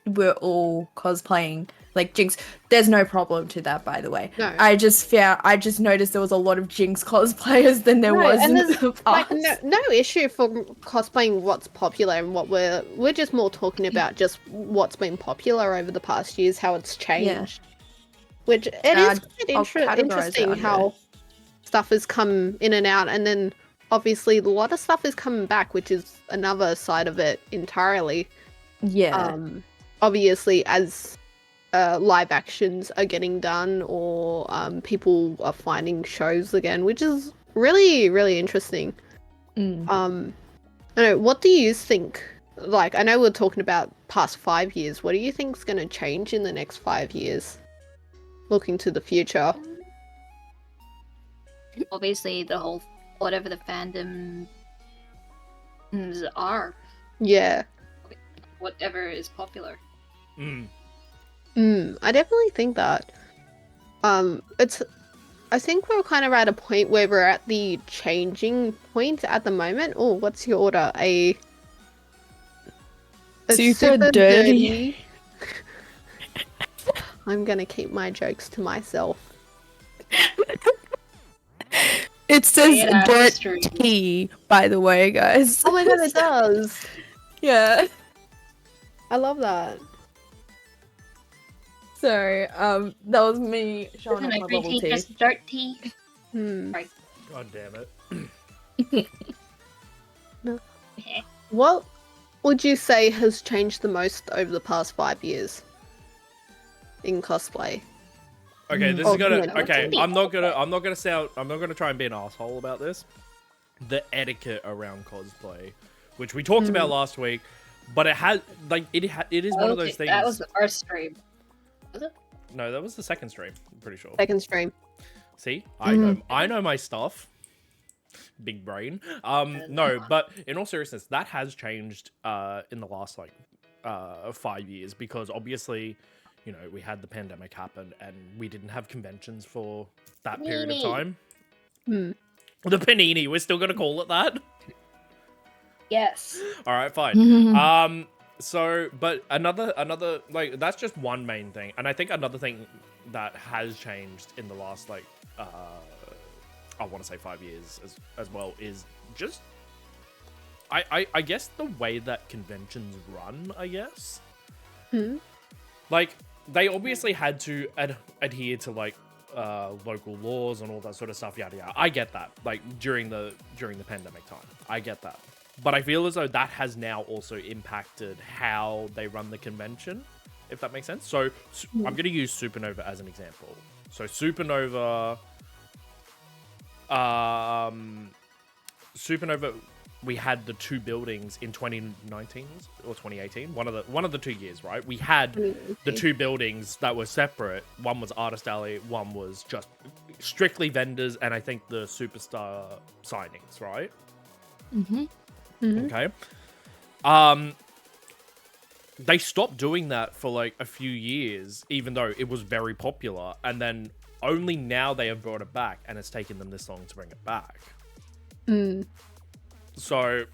were all cosplaying like Jinx. There's no problem to that, by the way. No. I just noticed there was a lot of Jinx cosplayers than there was in the past. Like no issue for cosplaying what's popular and what we're just more talking about just what's been popular over the past years, how it's changed. Which it is quite interesting how stuff has come in and out, and then obviously a lot of stuff is coming back, which is another side of it entirely. Obviously as live actions are getting done, or people are finding shows again, which is really, really interesting. I don't know, what do you think? Like, I know we're talking about past 5 years. What do you think is going to change in the next 5 years? Looking to the future. Obviously, the whole whatever the fandoms are. Yeah. Whatever is popular. I definitely think that. I think we're kind of at a point where we're at the changing point at the moment. Oh, what's your order? A super dirty. I'm gonna keep my jokes to myself. It says dirty, by the way, guys. Oh my god, it does. Yeah. I love that. Sorry, that was me showing off my bubble tea. Just dirty. God damn it. What would you say has changed the most over the past 5 years in cosplay? Okay, this is gonna. Okay, I'm not gonna try and be an asshole about this. The etiquette around cosplay, which we talked about last week, but it has it is one of those things. That was our stream. Was it? No, that was the second stream. I'm pretty sure. Second stream. See, I know my stuff. Big brain. No, but in all seriousness, that has changed in the last 5 years, because obviously, you know, we had the pandemic happen and we didn't have conventions for that period of time. The panini, we're still gonna call it that. Yes. All right, fine. So, but another like, that's just one main thing, and I think another thing that has changed in the last I want to say 5 years as well is just I guess the way that conventions run, I guess. Like, they obviously had to adhere to local laws and all that sort of stuff, yada yada. I get that. Like, during the pandemic time, I get that. But I feel as though that has now also impacted how they run the convention, if that makes sense. So I'm going to use Supernova as an example. So Supernova, we had the two buildings in 2019 or 2018, one of the 2 years, right? We had the two buildings that were separate. One was Artist Alley, one was just strictly vendors, and I think the Superstar signings, right? Okay. They stopped doing that for a few years, even though it was very popular, and then only now they have brought it back, and it's taken them this long to bring it back. So,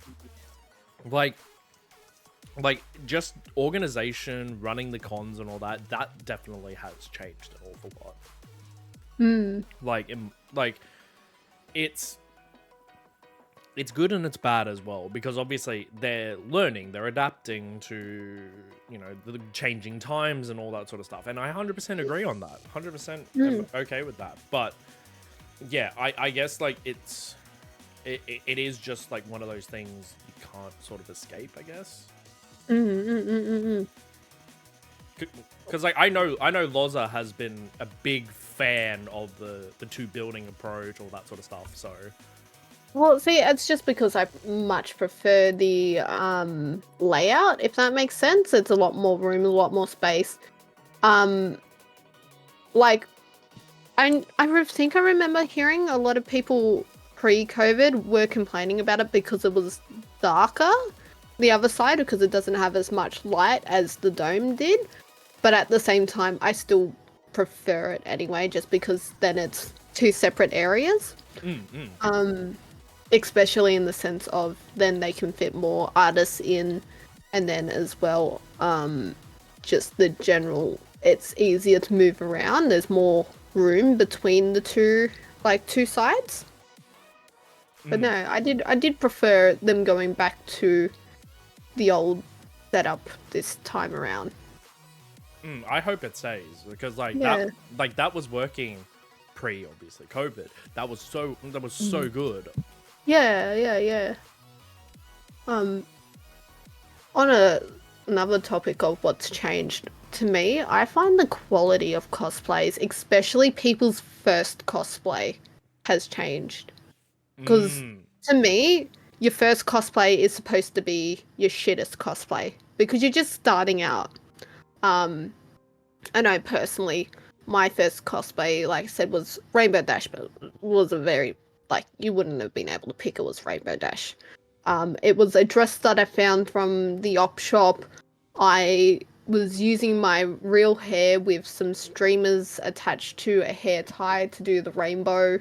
just organization, running the cons and all that definitely has changed an awful lot. It's good and it's bad as well, because obviously they're learning, they're adapting to, you know, the changing times and all that sort of stuff. And I 100% agree on that. 100% am okay with that. But yeah, I guess it is just one of those things you can't sort of escape, I guess. Because I know Loza has been a big fan of the two building approach, all that sort of stuff. So. Well, see, it's just because I much prefer the layout, if that makes sense. It's a lot more room, a lot more space. I think I remember hearing a lot of people pre-COVID were complaining about it because it was darker, the other side, because it doesn't have as much light as the dome did. But at the same time, I still prefer it anyway, just because then it's two separate areas. Especially in the sense of then they can fit more artists in, and then as well, just the general, it's easier to move around. There's more room between the two sides. But no, I did prefer them going back to the old setup this time around. I hope it stays, because that was working pre, obviously, COVID. That was so good. Yeah. On another topic of what's changed, to me, I find the quality of cosplays, especially people's first cosplay, has changed. Because to me, your first cosplay is supposed to be your shittest cosplay, because you're just starting out. I know personally, my first cosplay, like I said, was Rainbow Dash, but was a very, you wouldn't have been able to pick it was Rainbow Dash. It was a dress that I found from the op shop. I was using my real hair with some streamers attached to a hair tie to do the rainbow.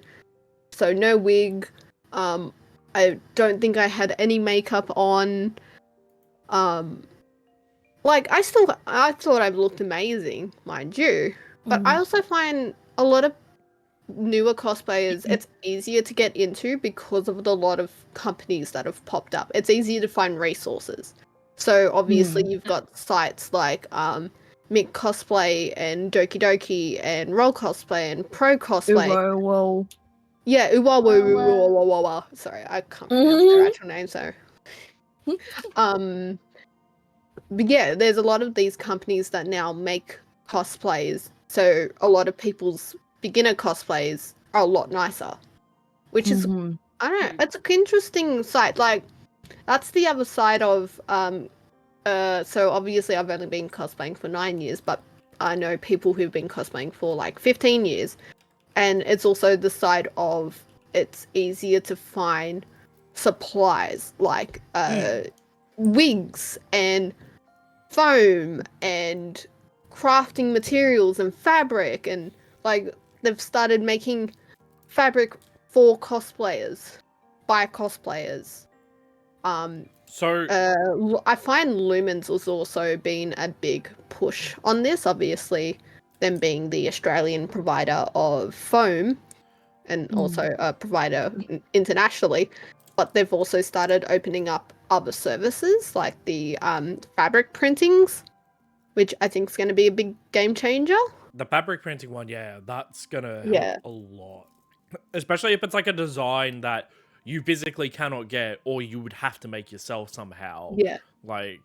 So no wig. I don't think I had any makeup on. I thought I looked amazing, mind you. But I also find a lot of newer cosplayers, it's easier to get into because of the lot of companies that have popped up. It's easier to find resources. So obviously you've got sites like Mick Cosplay and Doki Doki and Roll Cosplay and Pro Cosplay. Whoa. Yeah, Uwa. Sorry, I can't pronounce their actual name, so. But yeah, there's a lot of these companies that now make cosplays. So a lot of people's beginner cosplays are a lot nicer. Which is, I don't know, it's an interesting side. That's the other side of, so obviously I've only been cosplaying for 9 years, but I know people who've been cosplaying for 15 years. And it's also the side of it's easier to find supplies like wigs and foam and crafting materials and fabric, and like they've started making fabric for cosplayers by cosplayers. So I find Lumens has also been a big push on this, obviously them being the Australian provider of foam and also a provider internationally, but they've also started opening up other services like the fabric printings, which I think is going to be a big game changer. the fabric printing one, yeah, that's gonna help Yeah. a lot. Especially if it's like a design that you physically cannot get, or you would have to make yourself somehow. Yeah. Like,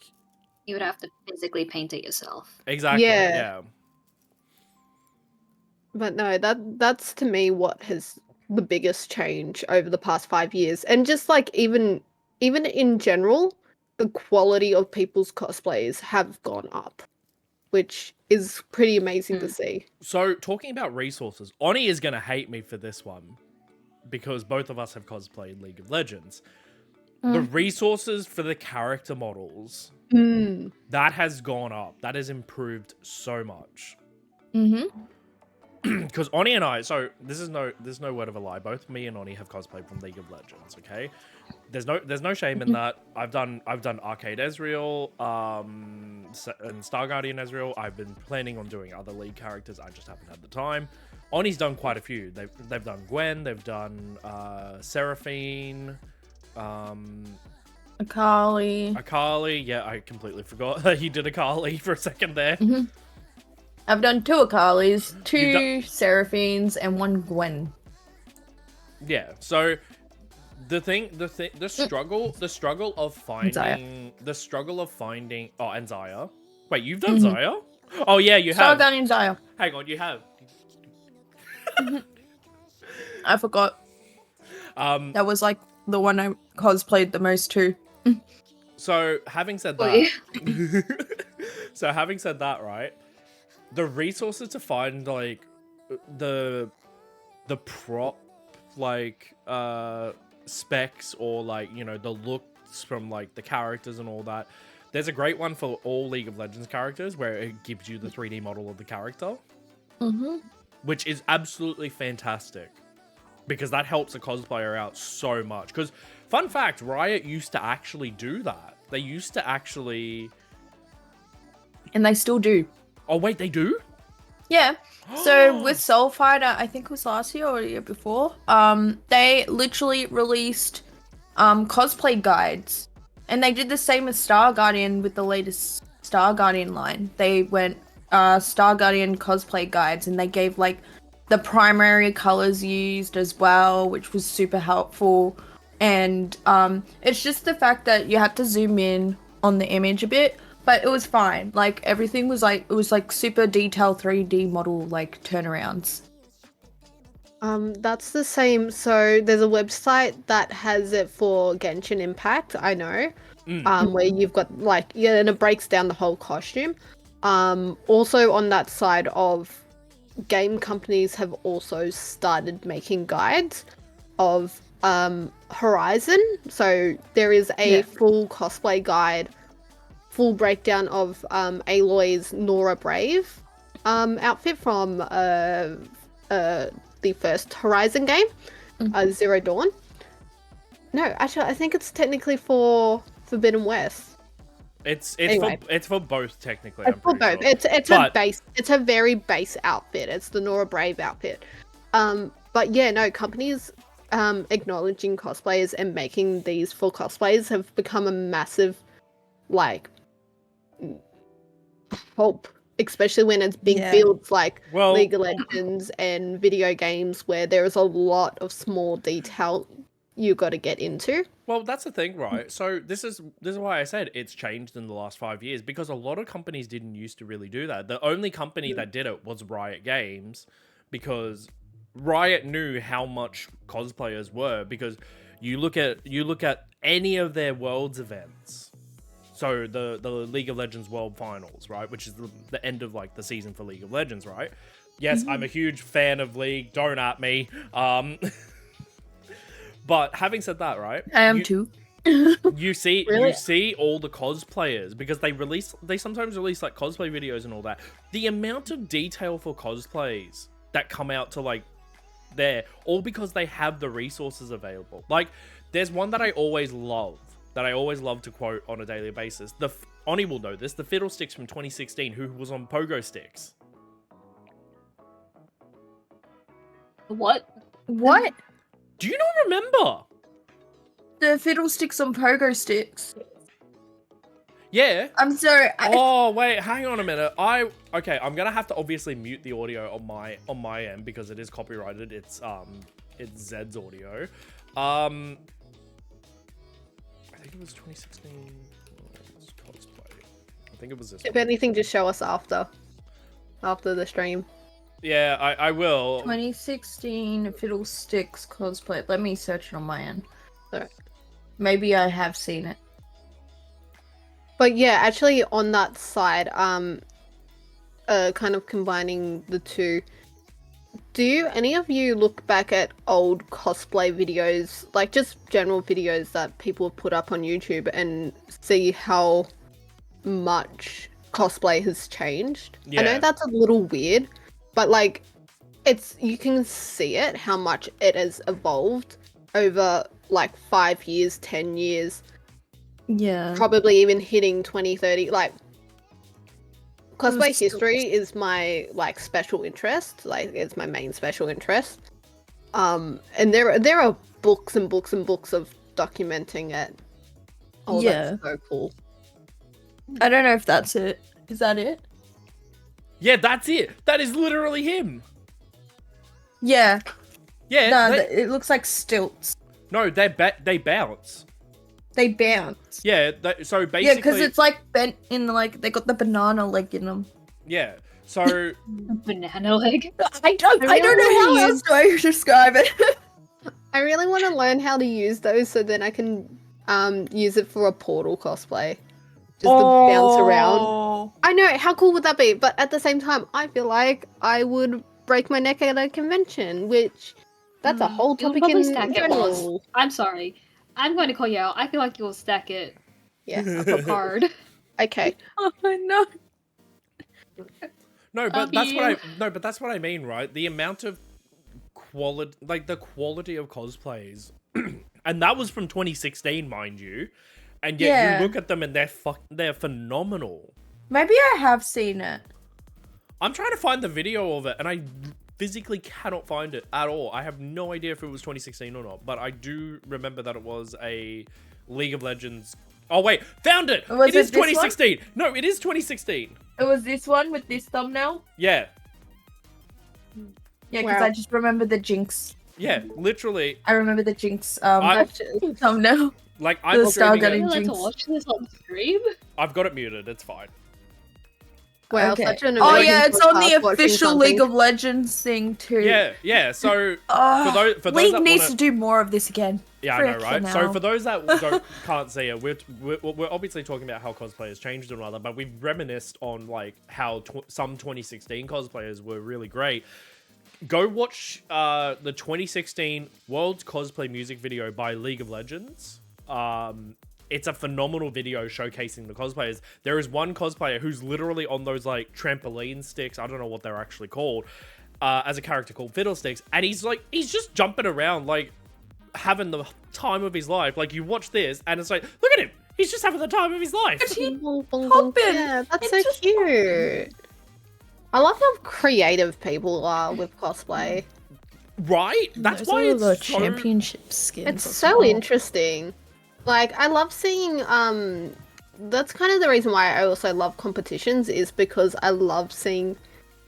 You would have to physically paint it yourself. exactly, Yeah. yeah. But no, that's to me what has the biggest change over the past 5 years. And just like even in general, the quality of people's cosplays have gone up, which is pretty amazing to see. So, talking about resources, Oni is going to hate me for this one because both of us have cosplayed League of Legends. The resources for the character models, that has gone up. That has improved so much. Because Oni and I, so there's no word of a lie. Both me and Oni have cosplayed from League of Legends. Okay, there's no shame in that. I've done Arcade Ezreal, and Star Guardian Ezreal. I've been planning on doing other League characters. I just haven't had the time. Oni's done quite a few. They've done Gwen. They've done Seraphine. Akali. Yeah, I completely forgot that he did Akali for a second there. I've done 2 Akalis, 2 Seraphines, and 1 Gwen. Yeah, so the struggle of finding and Zaya. Wait, you've done Zaya? Oh yeah, you have. Star Guardian Zaya. Hang on, you have. I forgot. That was like the one I cosplayed the most too. So having said that, right? The resources to find like the prop like specs, or like, you know, the looks from like the characters and all that. There's a great one for all League of Legends characters where it gives you the 3D model of the character, which is absolutely fantastic because that helps a cosplayer out so much. Because fun fact, Riot used to actually do that. They used to actually, And they still do. oh wait, they do? Yeah. So with Soul Fighter, I think it was last year or the year before, they literally released cosplay guides. And they did the same as Star Guardian with the latest Star Guardian line. They went Star Guardian cosplay guides, and they gave like the primary colors used as well, which was super helpful. And it's just the fact that you had to zoom in on the image a bit. But it was fine. Like, everything was like, it was like super detailed 3D model, like, turnarounds. That's the same. So there's a website that has it for Genshin Impact, I know, where you've got like, yeah, and it breaks down the whole costume. Also on that side of game companies have also started making guides of Horizon. So there is a full cosplay guide, full breakdown of Aloy's Nora Brave outfit from the first Horizon game, Zero Dawn. No, actually, I think it's technically for Forbidden West. It's for both technically. It's for both. Sure. It's a very base outfit. It's the Nora Brave outfit. But yeah, no, companies acknowledging cosplayers and making these full cosplays have become a massive like help, especially when it's big builds like League of Legends and video games where there is a lot of small detail you got to get into. Well, that's the thing, right? So this is why I said it's changed in the last 5 years, because a lot of companies didn't used to really do that. The only company that did it was Riot Games, because Riot knew how much cosplayers were, because you look at any of their Worlds events. So the League of Legends World Finals, right, which is the end of like the season for League of Legends, right? Yes, I'm a huge fan of League. Don't at me. But having said that, right? I am too. You see all the cosplayers because they sometimes release like cosplay videos and all that. The amount of detail for cosplays that come out to like there, all because they have the resources available. Like there's one that I always love to quote on a daily basis. Oni will know this, the Fiddlesticks from 2016 who was on pogo sticks. What? Do you not remember? The Fiddlesticks on pogo sticks. Yeah. I'm sorry. Oh wait, hang on a minute. Okay, I'm gonna have to obviously mute the audio on my end because it is copyrighted. It's Zed's audio. I think it was 2016 cosplay. I think it was this. If one. anything, just show us after the stream. Yeah, I will. 2016 Fiddlesticks cosplay. Let me search it on my end. Alright. Maybe I have seen it. But yeah, actually on that side, kind of combining the two, do any of you look back at old cosplay videos, like just general videos that people have put up on YouTube and see how much cosplay has changed? Yeah. I know that's a little weird, but like you can see it, how much it has evolved over like 5 years, 10 years. Yeah. Probably even hitting 2030. Like, cosplay history is my like special interest. Like, it's my main special interest. And there are books and books and books of documenting it. Oh, Yeah. that's so cool. I don't know if that's it. Is that it? Yeah, that's it. That is literally him. Yeah. Yeah. No, it looks like stilts. No, they bounce. They bounce. Yeah, so basically... Yeah, because it's like bent in like they got the banana leg in them. Yeah, so... Banana leg? I don't know how else do I describe it. I really want to learn how to use those so then I can use it for a portal cosplay. Just to bounce around. I know, how cool would that be? But at the same time, I feel like I would break my neck at a convention, which that's a whole topic in general. I'm sorry. I'm going to call you out. I feel like you'll stack it. Yeah. Hard. Okay. Oh no. No, but that's what I mean, right? The amount of quality, like the quality of cosplays, and that was from 2016, mind you, and yet you look at them and they're phenomenal. Maybe I have seen it. I'm trying to find the video of it, and I physically cannot find it at all. I have no idea if it was 2016 or not, but I do remember that it was a League of Legends. Oh wait, found it! It is 2016! No, it is 2016! It was this one with this thumbnail? Yeah. Yeah, because I just remember the Jinx. Yeah, literally. I remember the Jinx thumbnail. Like, I'm getting to watch this on stream? I've got it muted, it's fine. Wow, okay. such an it's on the official League of Legends thing too. Yeah. So for those League that needs to do more of this again. Yeah, I know, right? So for those that can't see it, we're obviously talking about how cosplay has changed and all that, but we've reminisced on like how some 2016 cosplayers were really great. Go watch the 2016 World's Cosplay music video by League of Legends. It's a phenomenal video showcasing the cosplayers. There is one cosplayer who's literally on those like trampoline sticks. I don't know what they're actually called. As a character called Fiddlesticks, and he's just jumping around like having the time of his life. Like you watch this, and it's like, look at him. He's just having the time of his life. Yeah, that's so cute. I love how creative people are with cosplay. Right? That's why it's the championship skins. It's so interesting. Like, I love seeing, that's kind of the reason why I also love competitions, is because I love seeing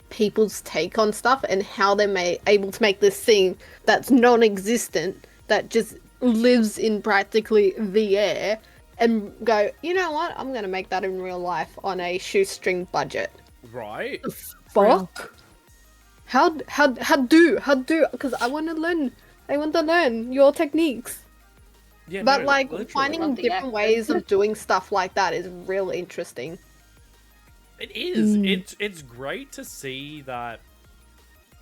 people's take on stuff and how they're able to make this thing that's non-existent, that just lives in practically the air, and go, you know what, I'm going to make that in real life on a shoestring budget. Right? Fuck? How do? Because I want to learn your techniques. Yeah, but no, like literally. finding different ways of doing stuff like that is real interesting. It is. It's great to see that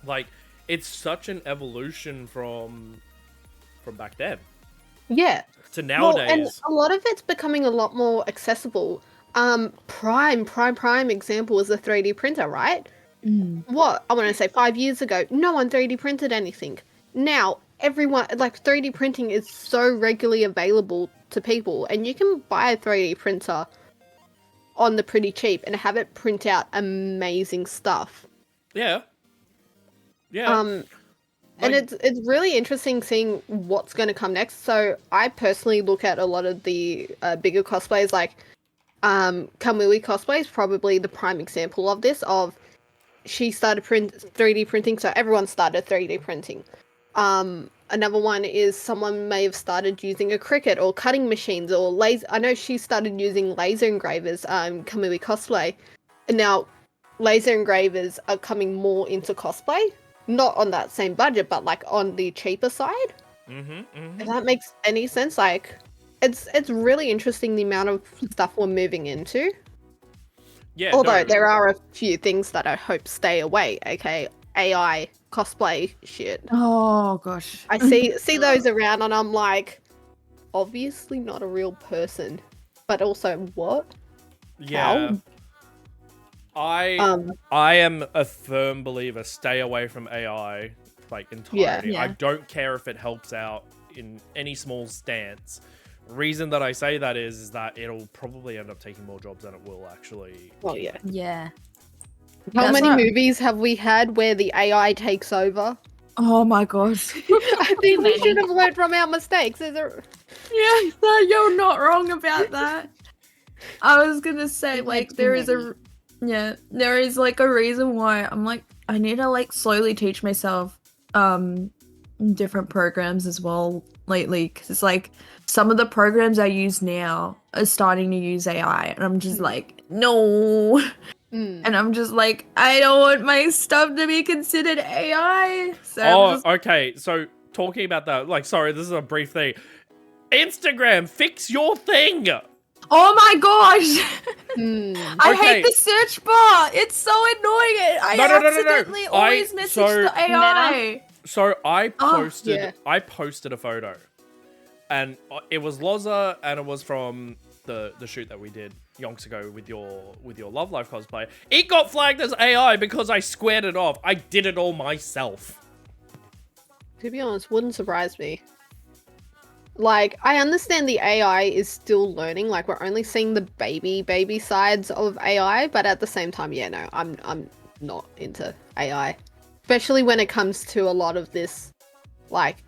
Like, it's such an evolution from back then Yeah. to Well, and nowadays. a lot of it's becoming a lot more accessible. Prime example is the 3D printer, right? What I want to say 5 years ago, no one 3D printed anything. Now everyone, like, 3D printing is so regularly available to people, and you can buy a 3D printer on the pretty cheap and have it print out amazing stuff. Yeah. Yeah. And it's really interesting seeing what's going to come next. So I personally look at a lot of the bigger cosplays, like Kamui cosplay is probably the prime example of this. Of she started 3D printing, so everyone started 3D printing. Another one is someone may have started using a Cricut or cutting machines or laser. I know she started using laser engravers. Kamui cosplay, and now laser engravers are coming more into cosplay. Not on that same budget, but like on the cheaper side. If that makes any sense, like it's really interesting the amount of stuff we're moving into. Yeah. Although No. there are a few things that I hope stay away, aka AI cosplay shit. Oh gosh. I see those around and I'm like, obviously not a real person, but also what? Yeah. How? I am a firm believer. Stay away from AI, like, entirely. Yeah. I don't care if it helps out in any small stance. Reason that I say that is that it'll probably end up taking more jobs than it will actually. Well, yeah. Yeah. How That's many not- movies have we had where the AI takes over? Oh my gosh. I think we should have learned from our mistakes. Is there... Yeah, no, you're not wrong about that. I was gonna say, like, there is like a reason why I'm like, I need to like slowly teach myself different programs as well lately, because like some of the programs I use now are starting to use AI, and I'm just like, no. And I'm just like, I don't want my stuff to be considered AI. So Okay. So talking about that, like, sorry, this is a brief thing. Instagram, fix your thing. oh my gosh! I hate the search bar. It's so annoying. I accidentally always message the AI. So I posted, yeah. I posted a photo, and it was Loza, and it was from the shoot that we did yonks ago with your Love Life cosplay. It got flagged as AI because I squared it off. I did it all myself. To be honest, wouldn't surprise me. Like, I understand the AI is still learning. Like, we're only seeing the baby sides of AI, but at the same time, yeah, no, I'm not into AI, especially when it comes to a lot of this, like,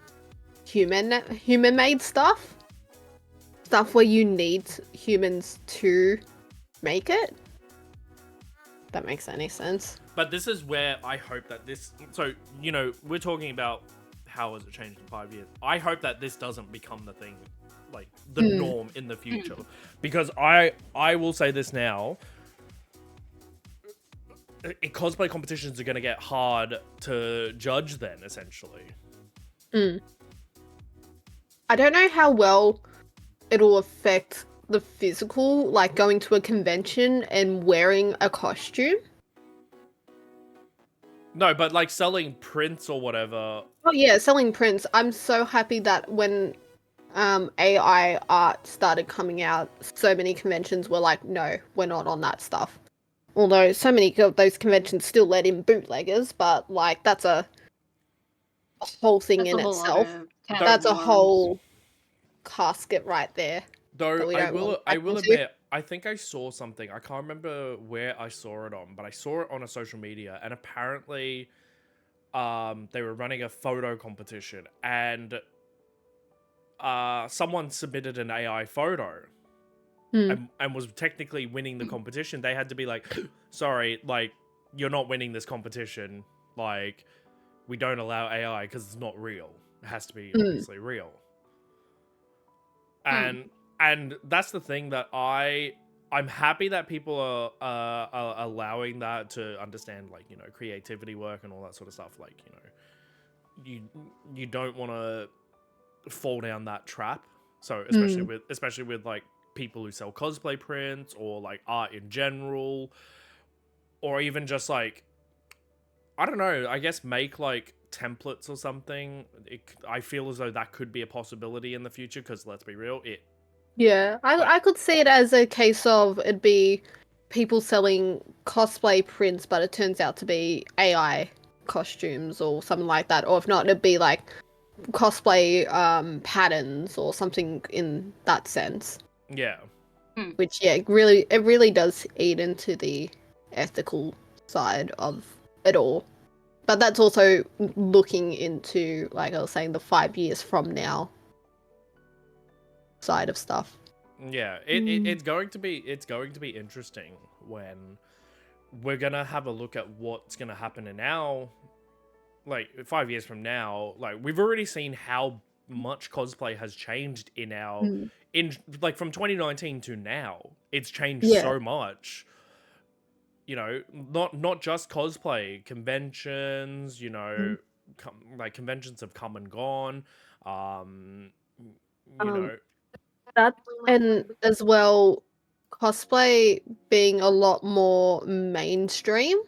human-made stuff where you need humans to make it. If that makes any sense. But this is where I hope that this. So, you know, we're talking about how has it changed in 5 years. I hope that this doesn't become the thing, like the norm in the future. Because I will say this now. Cosplay competitions are going to get hard to judge then, essentially. I don't know how well it'll affect the physical, like going to a convention and wearing a costume. No, but like selling prints or whatever. Oh yeah, selling prints. I'm so happy that when AI art started coming out, so many conventions were like, no, we're not on that stuff. Although so many of those conventions still let in bootleggers, but like that's a whole thing in itself. That's a whole casket right there. Though I will admit, I think I saw something. I can't remember where I saw it on, but I saw it on a social media, and apparently, they were running a photo competition, and someone submitted an AI photo, and was technically winning the competition. They had to be like, "Sorry, like you're not winning this competition. Like, we don't allow AI because it's not real. It has to be obviously real." And that's the thing that I'm happy that people are allowing that to understand, like, you know, creativity work and all that sort of stuff. Like, you know, you don't want to fall down that trap. So especially with like people who sell cosplay prints or like art in general, or even just like I don't know. I guess make like templates or something. I feel as though that could be a possibility in the future because let's be real, I could see it as a case of it'd be people selling cosplay prints, but it turns out to be AI costumes or something like that. Or if not, it'd be like cosplay patterns or something in that sense. Yeah. Which it really does eat into the ethical side of it all. But that's also looking into, like I was saying, the 5 years from now side of stuff. Yeah, it's going to be interesting when we're gonna have a look at what's gonna happen in now, like 5 years from now. Like we've already seen how much cosplay has changed in our in like from 2019 to now. It's changed so much. You know, not just cosplay, conventions. You know, like conventions have come and gone. You know. That and as well, cosplay being a lot more mainstream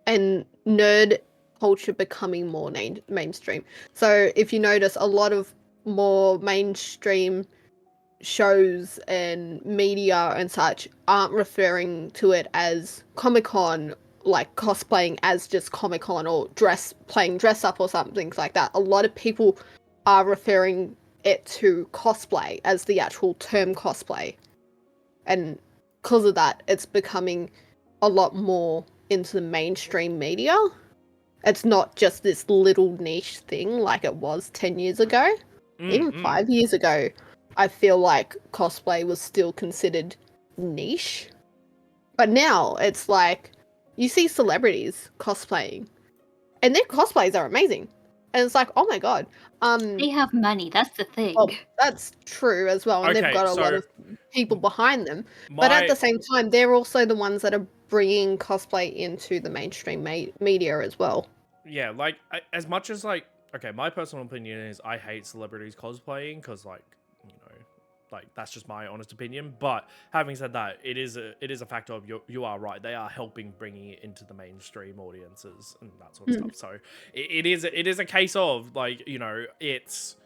and nerd culture becoming more mainstream. So if you notice, a lot of more mainstream shows and media and such aren't referring to it as Comic-Con, like cosplaying as just Comic-Con or playing dress up or something like that. A lot of people are referring it to cosplay as the actual term cosplay, and because of that it's becoming a lot more into the mainstream media. It's not just this little niche thing like it was 10 years ago. Even 5 years ago I feel like cosplay was still considered niche, but now it's like you see celebrities cosplaying and their cosplays are amazing, and it's like, oh my god. They have money, that's the thing. Well, that's true as well, and they've got a lot of people behind them. But at the same time, they're also the ones that are bringing cosplay into the mainstream media as well. Yeah, like, as much as, like, okay, my personal opinion is I hate celebrities cosplaying, because, like, you know, like, that's just my honest opinion. But having said that, it is a factor of, you are right, they are helping bringing it into the mainstream audiences and that sort of stuff. So it is a case of, like, you know, it's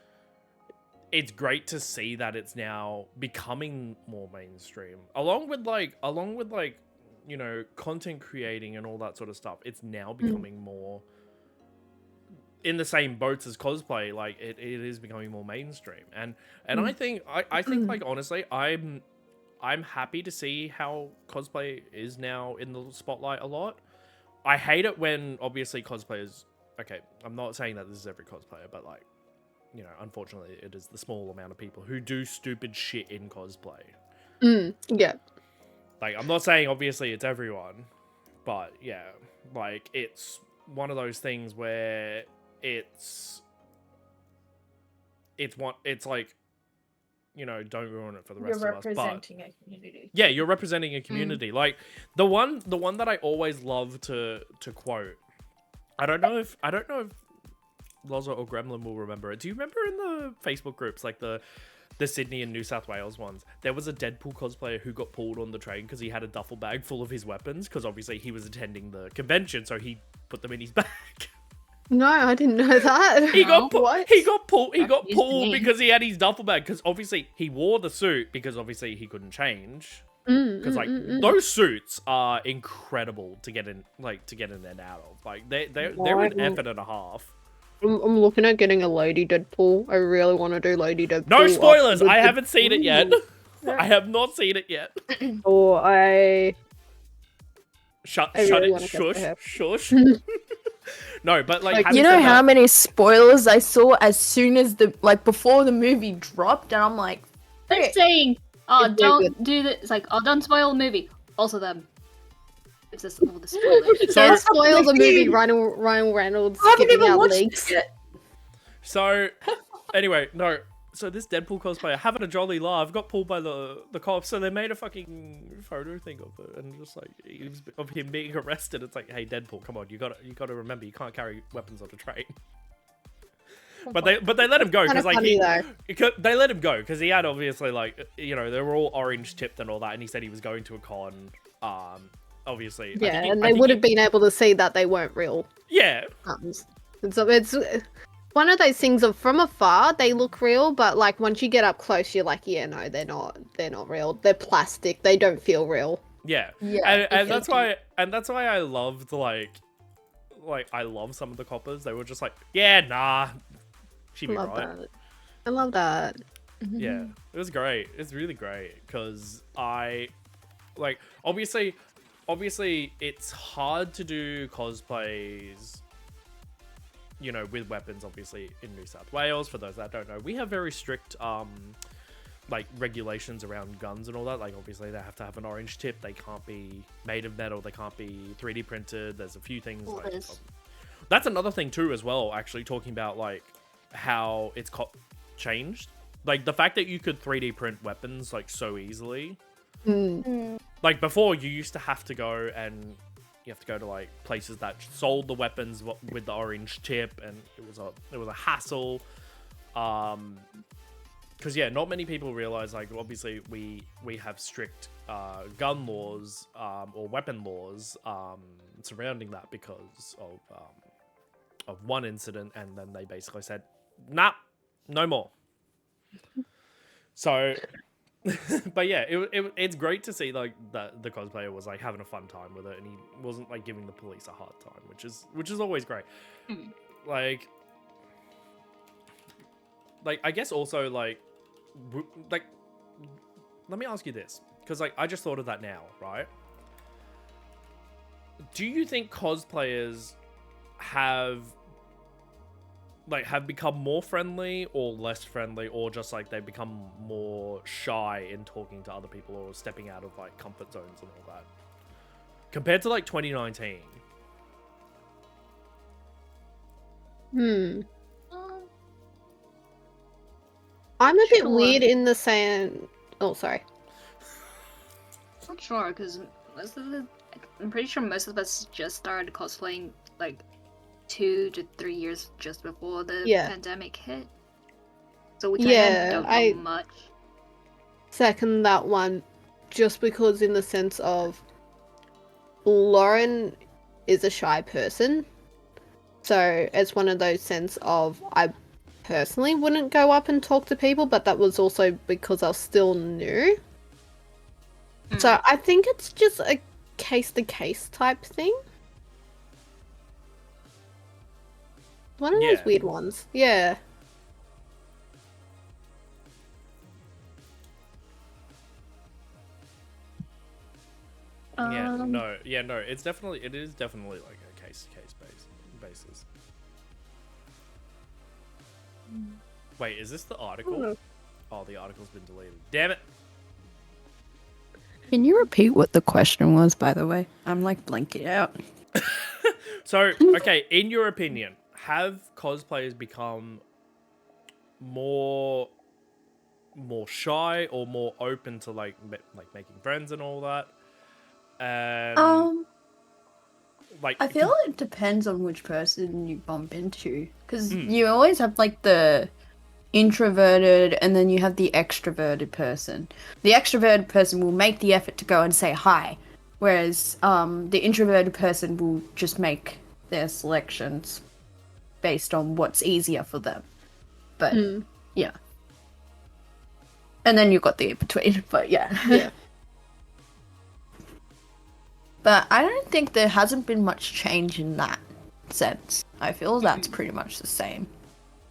great to see that it's now becoming more mainstream, along with like you know, content creating and all that sort of stuff. It's now becoming more in the same boats as cosplay. Like it is becoming more mainstream, and I think like, honestly, I'm happy to see how cosplay is now in the spotlight a lot. I hate it when obviously cosplayers, okay, I'm not saying that this is every cosplayer, but like, you know, unfortunately it is the small amount of people who do stupid shit in cosplay. Yeah. Like, I'm not saying obviously it's everyone, but yeah, like, it's one of those things where it's like, you know, don't ruin it for the rest of us. But You're representing a community. Yeah, you're representing a community. Like the one that I always love to quote. I don't know if Loza or Gremlin will remember it. Do you remember in the Facebook groups, like the Sydney and New South Wales ones, there was a Deadpool cosplayer who got pulled on the train because he had a duffel bag full of his weapons, because obviously he was attending the convention, so he put them in his bag. No, I didn't know that. He got pulled because he had his duffel bag, because obviously he wore the suit because obviously he couldn't change. Because those suits are incredible to get in and out of. Like they're an effort and a half. I'm looking at getting a Lady Deadpool. I really want to do Lady Deadpool. No spoilers! I haven't seen it yet. I have not seen it yet. Or I... Shut really it. Shush. No, but like... You know how many spoilers I saw as soon as before the movie dropped, and I'm like... They're saying, don't do this. It's like, don't spoil the movie. Also them. It's just all the spoilers. So spoil the movie. Ryan Reynolds giving out leaks. So, anyway, no. So this Deadpool cosplayer having a jolly laugh got pulled by the cops. So they made a fucking photo thing of it, and just like of him being arrested. It's like, hey, Deadpool, come on, you gotta remember, you can't carry weapons on a train. But they let him go because like they let him go because he had obviously, like, you know, they were all orange tipped and all that, and he said he was going to a con obviously. Yeah, and they would have been able to see that they weren't real. Yeah. And so it's one of those things of from afar they look real, but like once you get up close, you're like, yeah, no, they're not. They're not real. They're plastic. They don't feel real. Yeah. Yeah, And that's why I loved like I love some of the coppers. They were just like, yeah, nah, she'd be Love right. that. I love that. Yeah, it was great. It's really great because I like obviously it's hard to do cosplays, you know, with weapons. Obviously in New South Wales, for those that don't know, we have very strict like regulations around guns and all that. Like obviously they have to have an orange tip, they can't be made of metal, they can't be 3D printed. There's a few things like that's another thing too as well, actually, talking about like how it's changed, like the fact that you could 3D print weapons like so easily. Like before you used to have to go and you have to go to like places that sold the weapons with the orange tip, and it was a hassle. Because yeah, not many people realize, like, obviously we have strict gun laws or weapon laws surrounding that because of one incident, and then they basically said, nah, no more. So, but yeah, it's great to see like that the cosplayer was like having a fun time with it, and he wasn't like giving the police a hard time, which is always great. Like I guess also like let me ask you this, because like I just thought of that now, right? Do you think cosplayers have become more friendly or less friendly, or just like they become more shy in talking to other people or stepping out of like comfort zones and all that compared to like 2019? I'm a bit weird in the saying. Oh, sorry. Not sure, because I'm pretty sure most of us just started cosplaying like 2 to 3 years just before the pandemic hit. So we kind of don't know much. Second that one, just because in the sense of Lauren is a shy person. So it's one of those sense of I personally wouldn't go up and talk to people, but that was also because I was still new. So I think it's just a case-to-case type thing. One of those weird ones. Yeah. No, it is definitely like a case-to-case basis. Wait, is this the article? Oh, the article's been deleted. Damn it! Can you repeat what the question was, by the way? I'm like blanking out. So, okay, in your opinion, have cosplayers become more shy or more open to like making friends and all that? Like, I feel it depends on which person you bump into, because you always have like the introverted and then you have the extroverted person. The extroverted person will make the effort to go and say hi, whereas the introverted person will just make their selections based on what's easier for them. But yeah, and then you've got the in between. But yeah. But I don't think there hasn't been much change in that sense. I feel that's pretty much the same.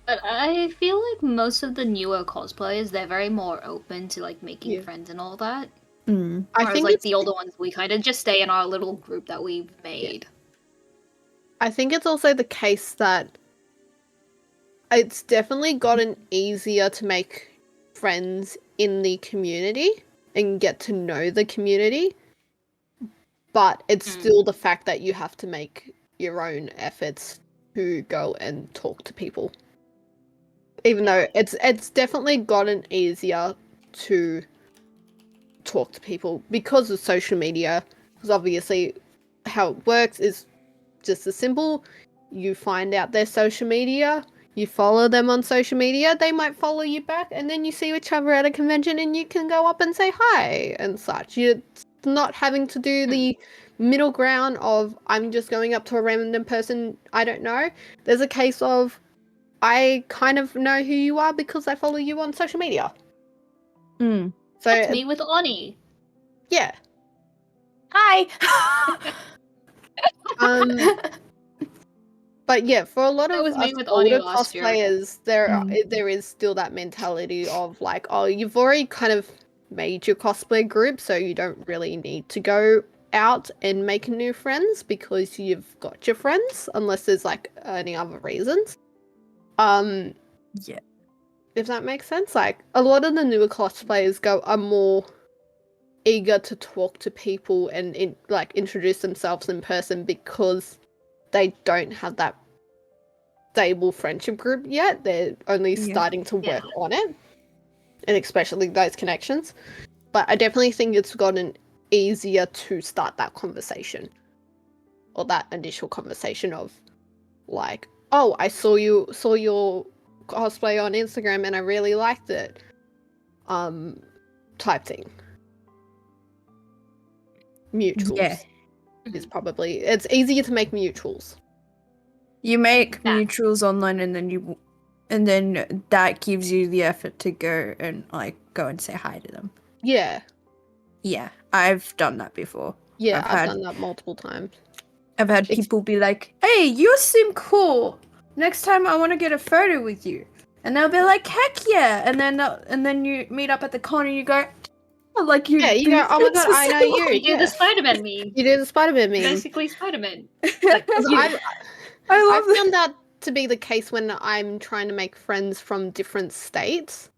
But I feel like most of the newer cosplayers, they're very more open to like making friends and all that. I think like the older ones, we kind of just stay in our little group that we've made. I think it's also the case that it's definitely gotten easier to make friends in the community and get to know the community. But it's still the fact that you have to make your own efforts to go and talk to people. Even though it's definitely gotten easier to talk to people because of social media. Because obviously how it works is just as simple. You find out their social media, you follow them on social media, they might follow you back, and then you see each other at a convention and you can go up and say hi and such. You're not having to do the middle ground of I'm just going up to a random person I don't know. There's a case of I kind of know who you are because I follow you on social media. Mm. So That's me with Oni. yeah. Hi. But yeah, for a lot That of was me us with older Oni last year. cosplayers, there is still that mentality of like, oh, you've already kind of made your cosplay group, so you don't really need to go out and make new friends because you've got your friends, unless there's like any other reasons. Yeah. If that makes sense, like a lot of the newer cosplayers are more eager to talk to people and introduce themselves in person because they don't have that stable friendship group yet. They're only starting to work on it, and especially those connections. But I definitely think it's gotten easier to start that conversation, or that initial conversation of like, oh, I saw your cosplay on Instagram and I really liked it, type thing. Mutuals is probably, it's easier to make mutuals. You make mutuals online, and then that gives you the effort to go and like go and say hi to them. Yeah. Yeah, I've done that before. Yeah, I've done that multiple times. I've had people be like, "Hey, you seem cool. Next time I want to get a photo with you." And they'll be like, "Heck yeah!" And then you meet up at the con and you go, "Oh, like you." Yeah, you go, "Oh my god, I know you." You do the Spider-Man meme. You do the Spider-Man meme. Basically, Spider-Man. Like, I found that to be the case when I'm trying to make friends from different states.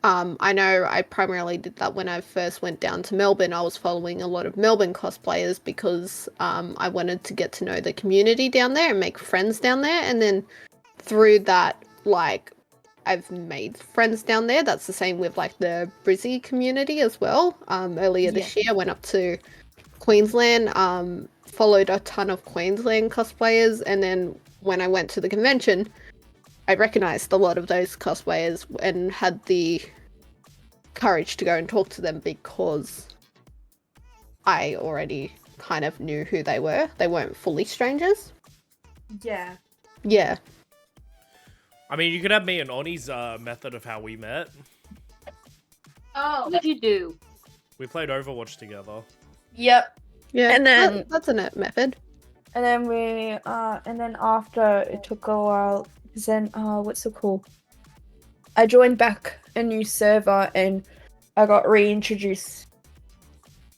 I know I primarily did that when I first went down to Melbourne. I was following a lot of Melbourne cosplayers because I wanted to get to know the community down there and make friends down there. And then through that, like, I've made friends down there. That's the same with like the Brizzy community as well. Earlier this year, I went up to Queensland, followed a ton of Queensland cosplayers, and then when I went to the convention, I recognized a lot of those cosplayers and had the courage to go and talk to them because I already kind of knew who they were. They weren't fully strangers. Yeah. Yeah. I mean, you could have me and Oni's method of how we met. oh, what did you do? We played Overwatch together. Yep. Yeah. And then that's a net method. And then and then after it took a while, because then what's it called? I joined back a new server and I got reintroduced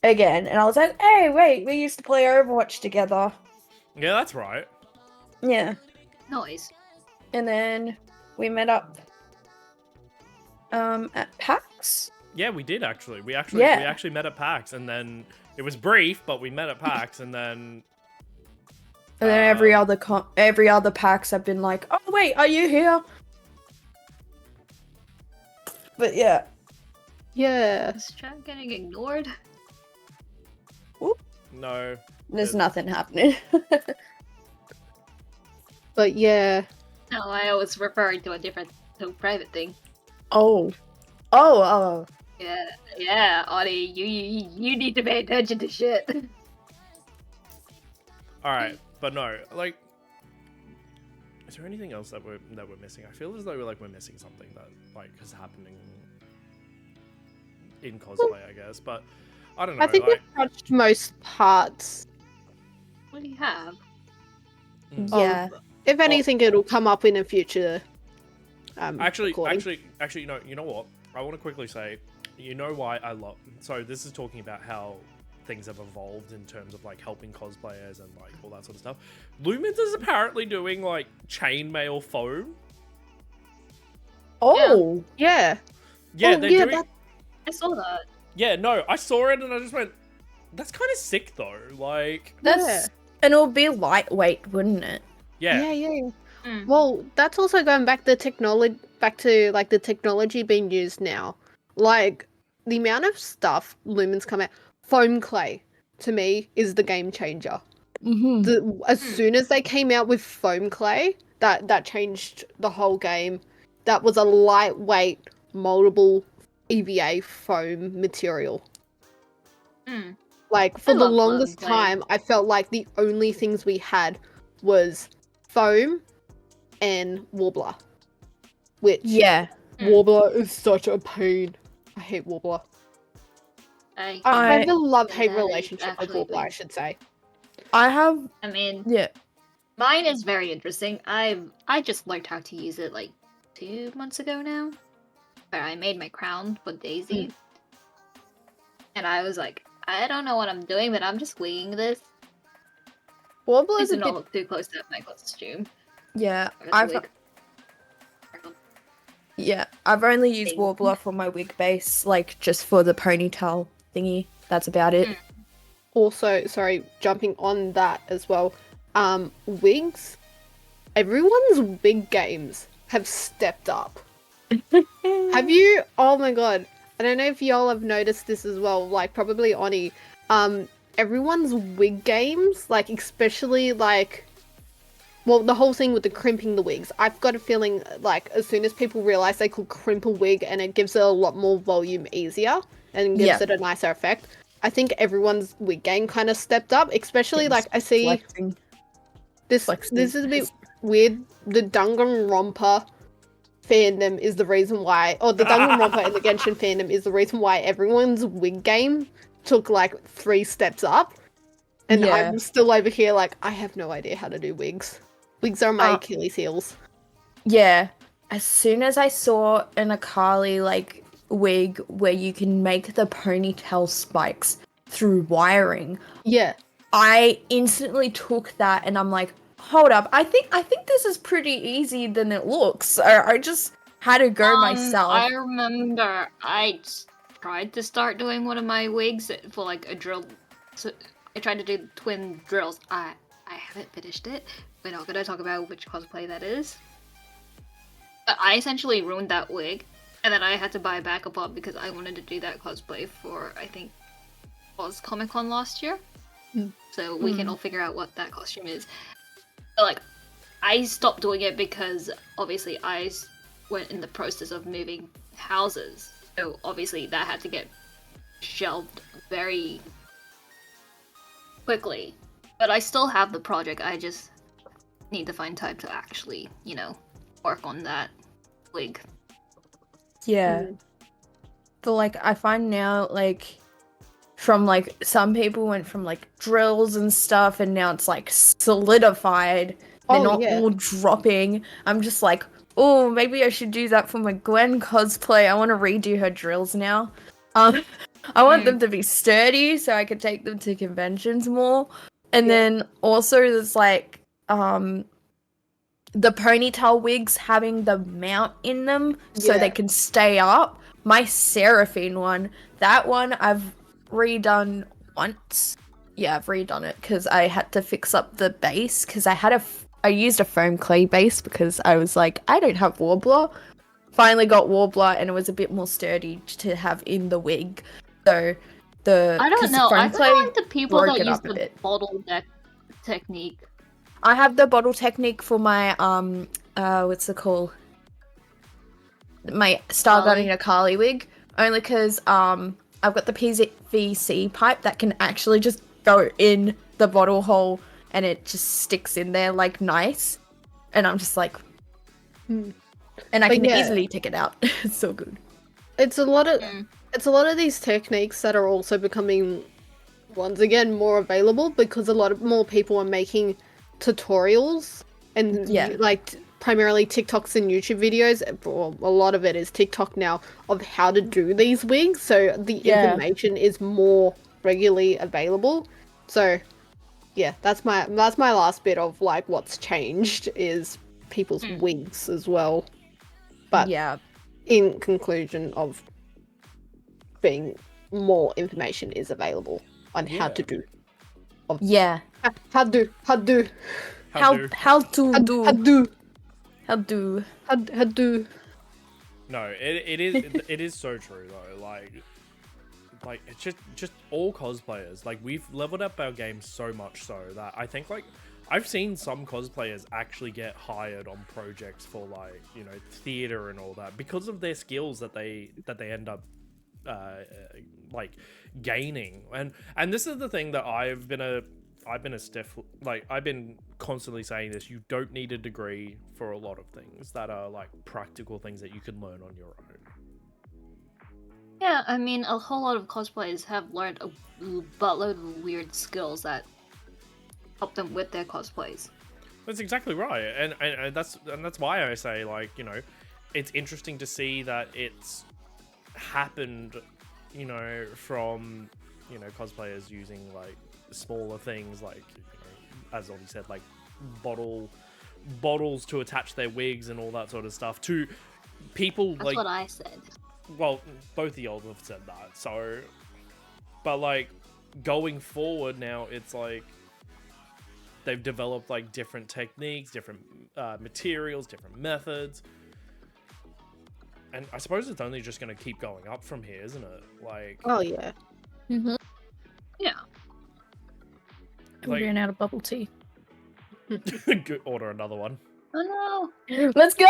again, and I was like, "Hey, wait, we used to play Overwatch together." Yeah, that's right. Yeah. Nice. And then we met up at PAX. Yeah, we did actually. We actually met at PAX, and then it was brief, but we met at PAX, and then. And then every other PAX, I've been like, "Oh wait, are you here?" But yeah. Yeah. Is chat getting ignored? No. There's nothing happening. But yeah. No, I was referring to a different private thing. Oh. Yeah, Audie, you need to pay attention to shit. Alright, but no, like, is there anything else that we're missing? I feel as though we're missing something that like is happening in cosplay, I guess, but I don't know. I think we've touched most parts. What do you have? Yeah. If anything, it'll come up in a future. Actually, recording. you know what? I want to quickly say, you know why I love. So this is talking about how things have evolved in terms of like helping cosplayers and like all that sort of stuff. Lumens is apparently doing like chainmail foam. Oh. Yeah. Yeah, they're doing. I saw that. Yeah, no, I saw it and I just went, that's kind of sick though. Like, That's and it'll be lightweight, wouldn't it? yeah. Mm. Well, that's also going back to the technology being used now. Like the amount of stuff Lumens come out. Foam clay to me is the game changer. Mm-hmm. As soon as they came out with foam clay, that changed the whole game. That was a lightweight, moldable EVA foam material. Mm. Like, for I the love longest cosplay. time, I felt like the only things we had was foam and Warbler. Which, Yeah. Warbler is such a pain. I hate Warbler. I I have a say love-hate that is relationship with actually Warbler, I been- should say. I have. I mean, Yeah. mine is very interesting. I just learned how to use it like 2 months ago now. Where I made my crown with Daisy. And I was like, I don't know what I'm doing, but I'm just winging this. Warbler Please is a do bit... not look too close to my costume. Yeah. Or the I've. wig. Yeah. I've only used Thing. Warbler for my wig base, like just for the ponytail thingy. That's about it. Also, sorry, jumping on that as well. Wigs. Everyone's wig games have stepped up. Have you? Oh my god. I don't know if y'all have noticed this as well, like probably Oni. Everyone's wig games, like especially like, well, the whole thing with the crimping the wigs. I've got a feeling like as soon as people realize they could crimp a wig and it gives it a lot more volume easier and gives it a nicer effect, I think everyone's wig game kind of stepped up. Especially like I see Flexing. this is a bit weird. The Danganronpa fandom is the reason why, or the Danganronpa and the Genshin fandom is the reason why everyone's wig game took like 3 steps up. And I'm still over here like, I have no idea how to do wigs. Wigs are my Achilles heels. Yeah. As soon as I saw an Akali like wig where you can make the ponytail spikes through wiring, Yeah. I instantly took that and I'm like, hold up, I think this is pretty easy than it looks. I just had to go myself. I remember I tried to start doing one of my wigs for like a drill. So I tried to do twin drills. I haven't finished it. We're not gonna talk about which cosplay that is. But I essentially ruined that wig, and then I had to buy a backup up because I wanted to do that cosplay for, I think, Oz Comic Con last year. So we can all figure out what that costume is. But like, I stopped doing it because obviously I went in the process of moving houses. So obviously that had to get shelved very quickly. But I still have the project. I just need to find time to actually, work on that wig. Yeah. But like I find now like from like some people went from like drills and stuff and now it's like solidified. They're not all dropping. I'm just like, oh, maybe I should do that for my Gwen cosplay. I want to redo her drills now. I want them to be sturdy so I can take them to conventions more. And then also there's like the ponytail wigs having the mount in them so they can stay up. My Seraphine one, that one I've redone once. Yeah, I've redone it because I had to fix up the base because I used a foam clay base because I was like, I don't have Warbler. Finally got Warbler and it was a bit more sturdy to have in the wig. So I don't know. I feel like the people that use the bit. bottle deck technique. I have the bottle technique for my what's it called? My Star Guardian Akali wig. Only because I've got the PVC pipe that can actually just go in the bottle hole and it just sticks in there like nice. And I'm just like, and I can easily take it out. It's so good. It's a lot of these techniques that are also becoming once again more available because a lot of more people are making tutorials and like primarily TikToks and YouTube videos. A lot of it is TikTok now of how to do these wigs, so the information is more regularly available. So yeah, that's my last bit of like what's changed is people's wigs as well. But in conclusion of being more information is available on how to do. How to do. No, it is so true though. Like it's just all cosplayers. Like we've leveled up our game so much so that I think like I've seen some cosplayers actually get hired on projects for like, theater and all that because of their skills that they end up like gaining. And this is the thing that I've been a stiff, like I've been constantly saying this. You don't need a degree for a lot of things that are like practical things that you can learn on your own. Yeah, I mean, a whole lot of cosplayers have learned a buttload of weird skills that help them with their cosplays. That's exactly right, and that's why I say, like, you know, it's interesting to see that it's happened, you know, from, you know, cosplayers using like smaller things, like, you know, as Ollie said, like bottles to attach their wigs and all that sort of stuff, to people. That's like what I said. Well, both of y'all have said that, so, but like going forward now, it's like they've developed like different techniques, different materials, different methods, and I suppose it's only just going to keep going up from here, isn't it? Like, Oh yeah. Mm-hmm. Yeah. We're like, getting out of bubble tea. order another one. Oh no. Let's go.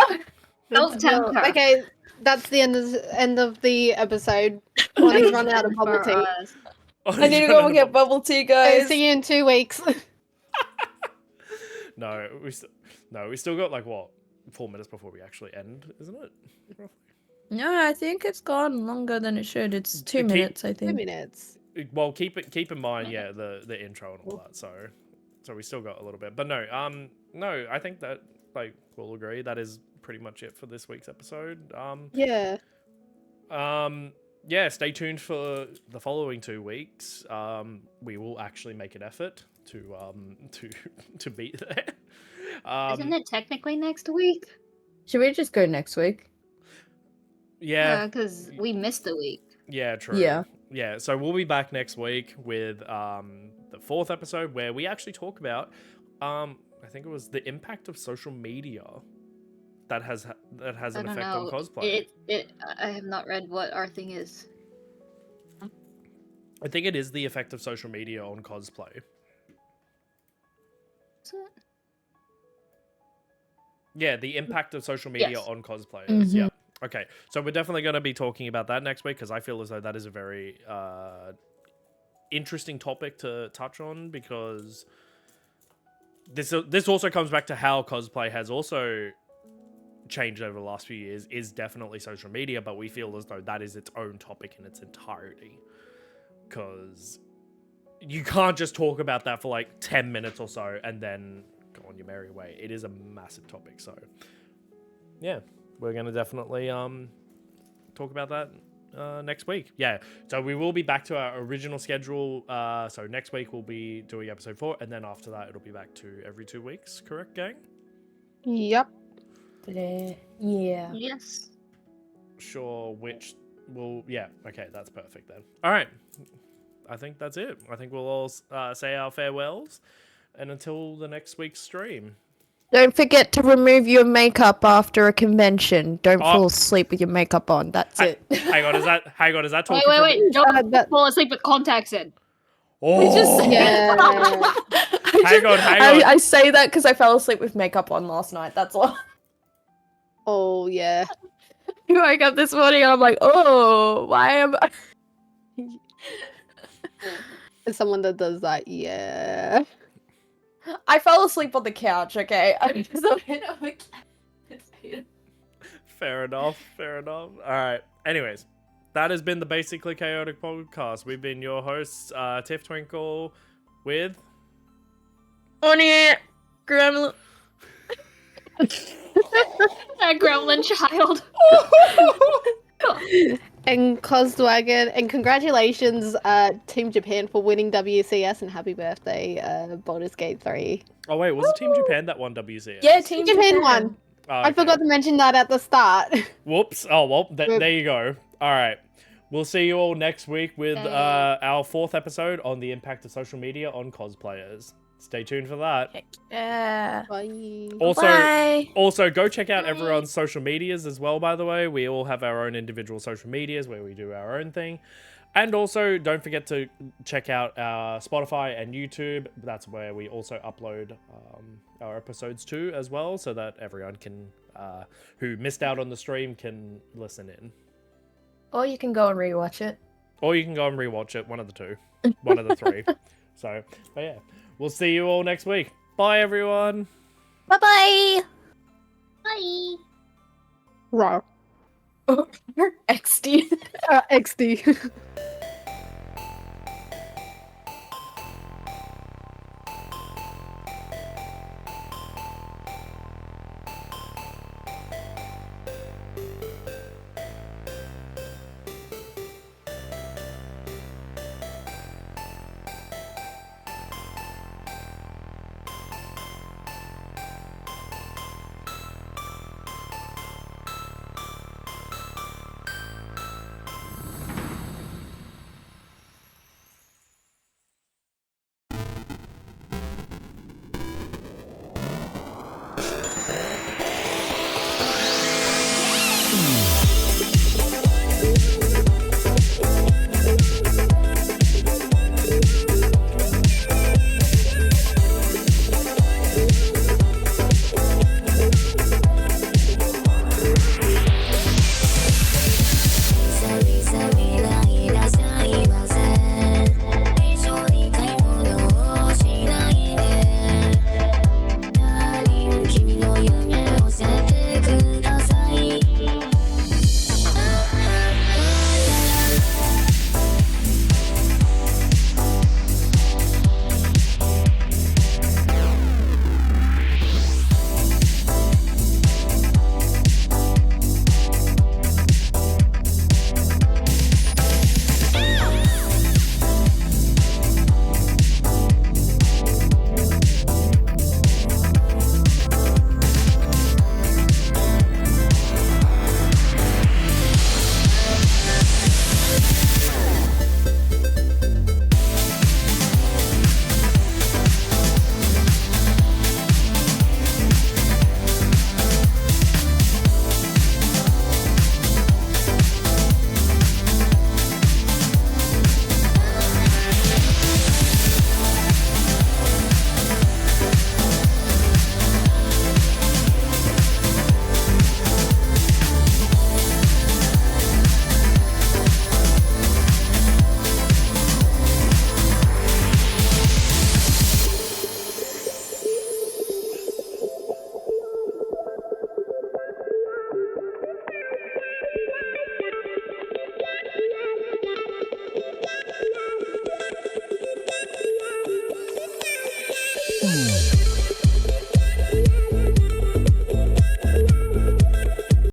Don't tempt her. Okay, that's the end of the episode. Bonnie's run out of bubble For tea. us. I need to go and get bubble tea, guys. See you in 2 weeks. No, we still got like what, 4 minutes before we actually end, isn't it? Roughly? No, I think it's gone longer than it should. It's 2 minutes, I 2 think. minutes. Well, keep in mind, yeah, the intro and all that. So we still got a little bit, but no, I think that, like, we'll agree that is pretty much it for this week's episode. Yeah. Yeah, stay tuned for the following 2 weeks. We will actually make an effort to be there. Isn't it technically next week? Should we just go next week? Yeah, because we missed a week. yeah, true. Yeah, so we'll be back next week with the 4th episode, where we actually talk about I think it was the impact of social media that has an effect on cosplay. I have not read what our thing is. I think it is the effect of social media on cosplay. Is it? Yeah, the impact of social media Yes. on cosplayers. Mhm. Yeah. Okay, so we're definitely going to be talking about that next week, because I feel as though that is a very interesting topic to touch on, because this also comes back to how cosplay has also changed over the last few years, is definitely social media, but we feel as though that is its own topic in its entirety, because you can't just talk about that for like 10 minutes or so and then go on your merry way. It is a massive topic, so yeah, we're gonna definitely talk about that next week. Yeah, so we will be back to our original schedule. So next week we'll be doing episode 4, and then after that it'll be back to every 2 weeks. Correct, gang? Yep. Yeah. Yes. Sure. Which will, yeah. Okay, that's perfect then. All right. I think that's it. I think we'll all say our farewells, and until the next week's stream. Don't forget to remove your makeup after a convention. Don't fall asleep with your makeup on. That's it. Hang on, is that talking? Wait. Don't fall asleep with contacts in. Oh, Yeah. hang on. I say that because I fell asleep with makeup on last night. That's all. Oh yeah. I woke up this morning and I'm like, oh, why am I? As someone that does that, yeah. I fell asleep on the couch, okay? Fair enough. All right. Anyways, that has been the Basically Chaotic podcast. We've been your hosts, Tiff Twinkle, with Onion, Gremlin. A gremlin child. And Coswagon, and congratulations, Team Japan, for winning WCS, and happy birthday, Baldur's Gate 3. Oh wait, was it Team Japan that won WCS? Yeah, Team Japan won. Oh, I okay. forgot to mention that at the start. Whoops. Oh well, there you go. All right. We'll see you all next week with our 4th episode on the impact of social media on cosplayers. Stay tuned for that. Heck yeah. Bye. Also, go check out everyone's social medias as well, by the way. We all have our own individual social medias where we do our own thing. And also, don't forget to check out our Spotify and YouTube. That's where we also upload our episodes to as well, so that everyone can, who missed out on the stream, can listen in. Or you can go and rewatch it. Or you can go and rewatch it. One of the two. One of the three. So, but yeah. We'll see you all next week. Bye, everyone. Bye-bye! Bye. Raw. XD. XD.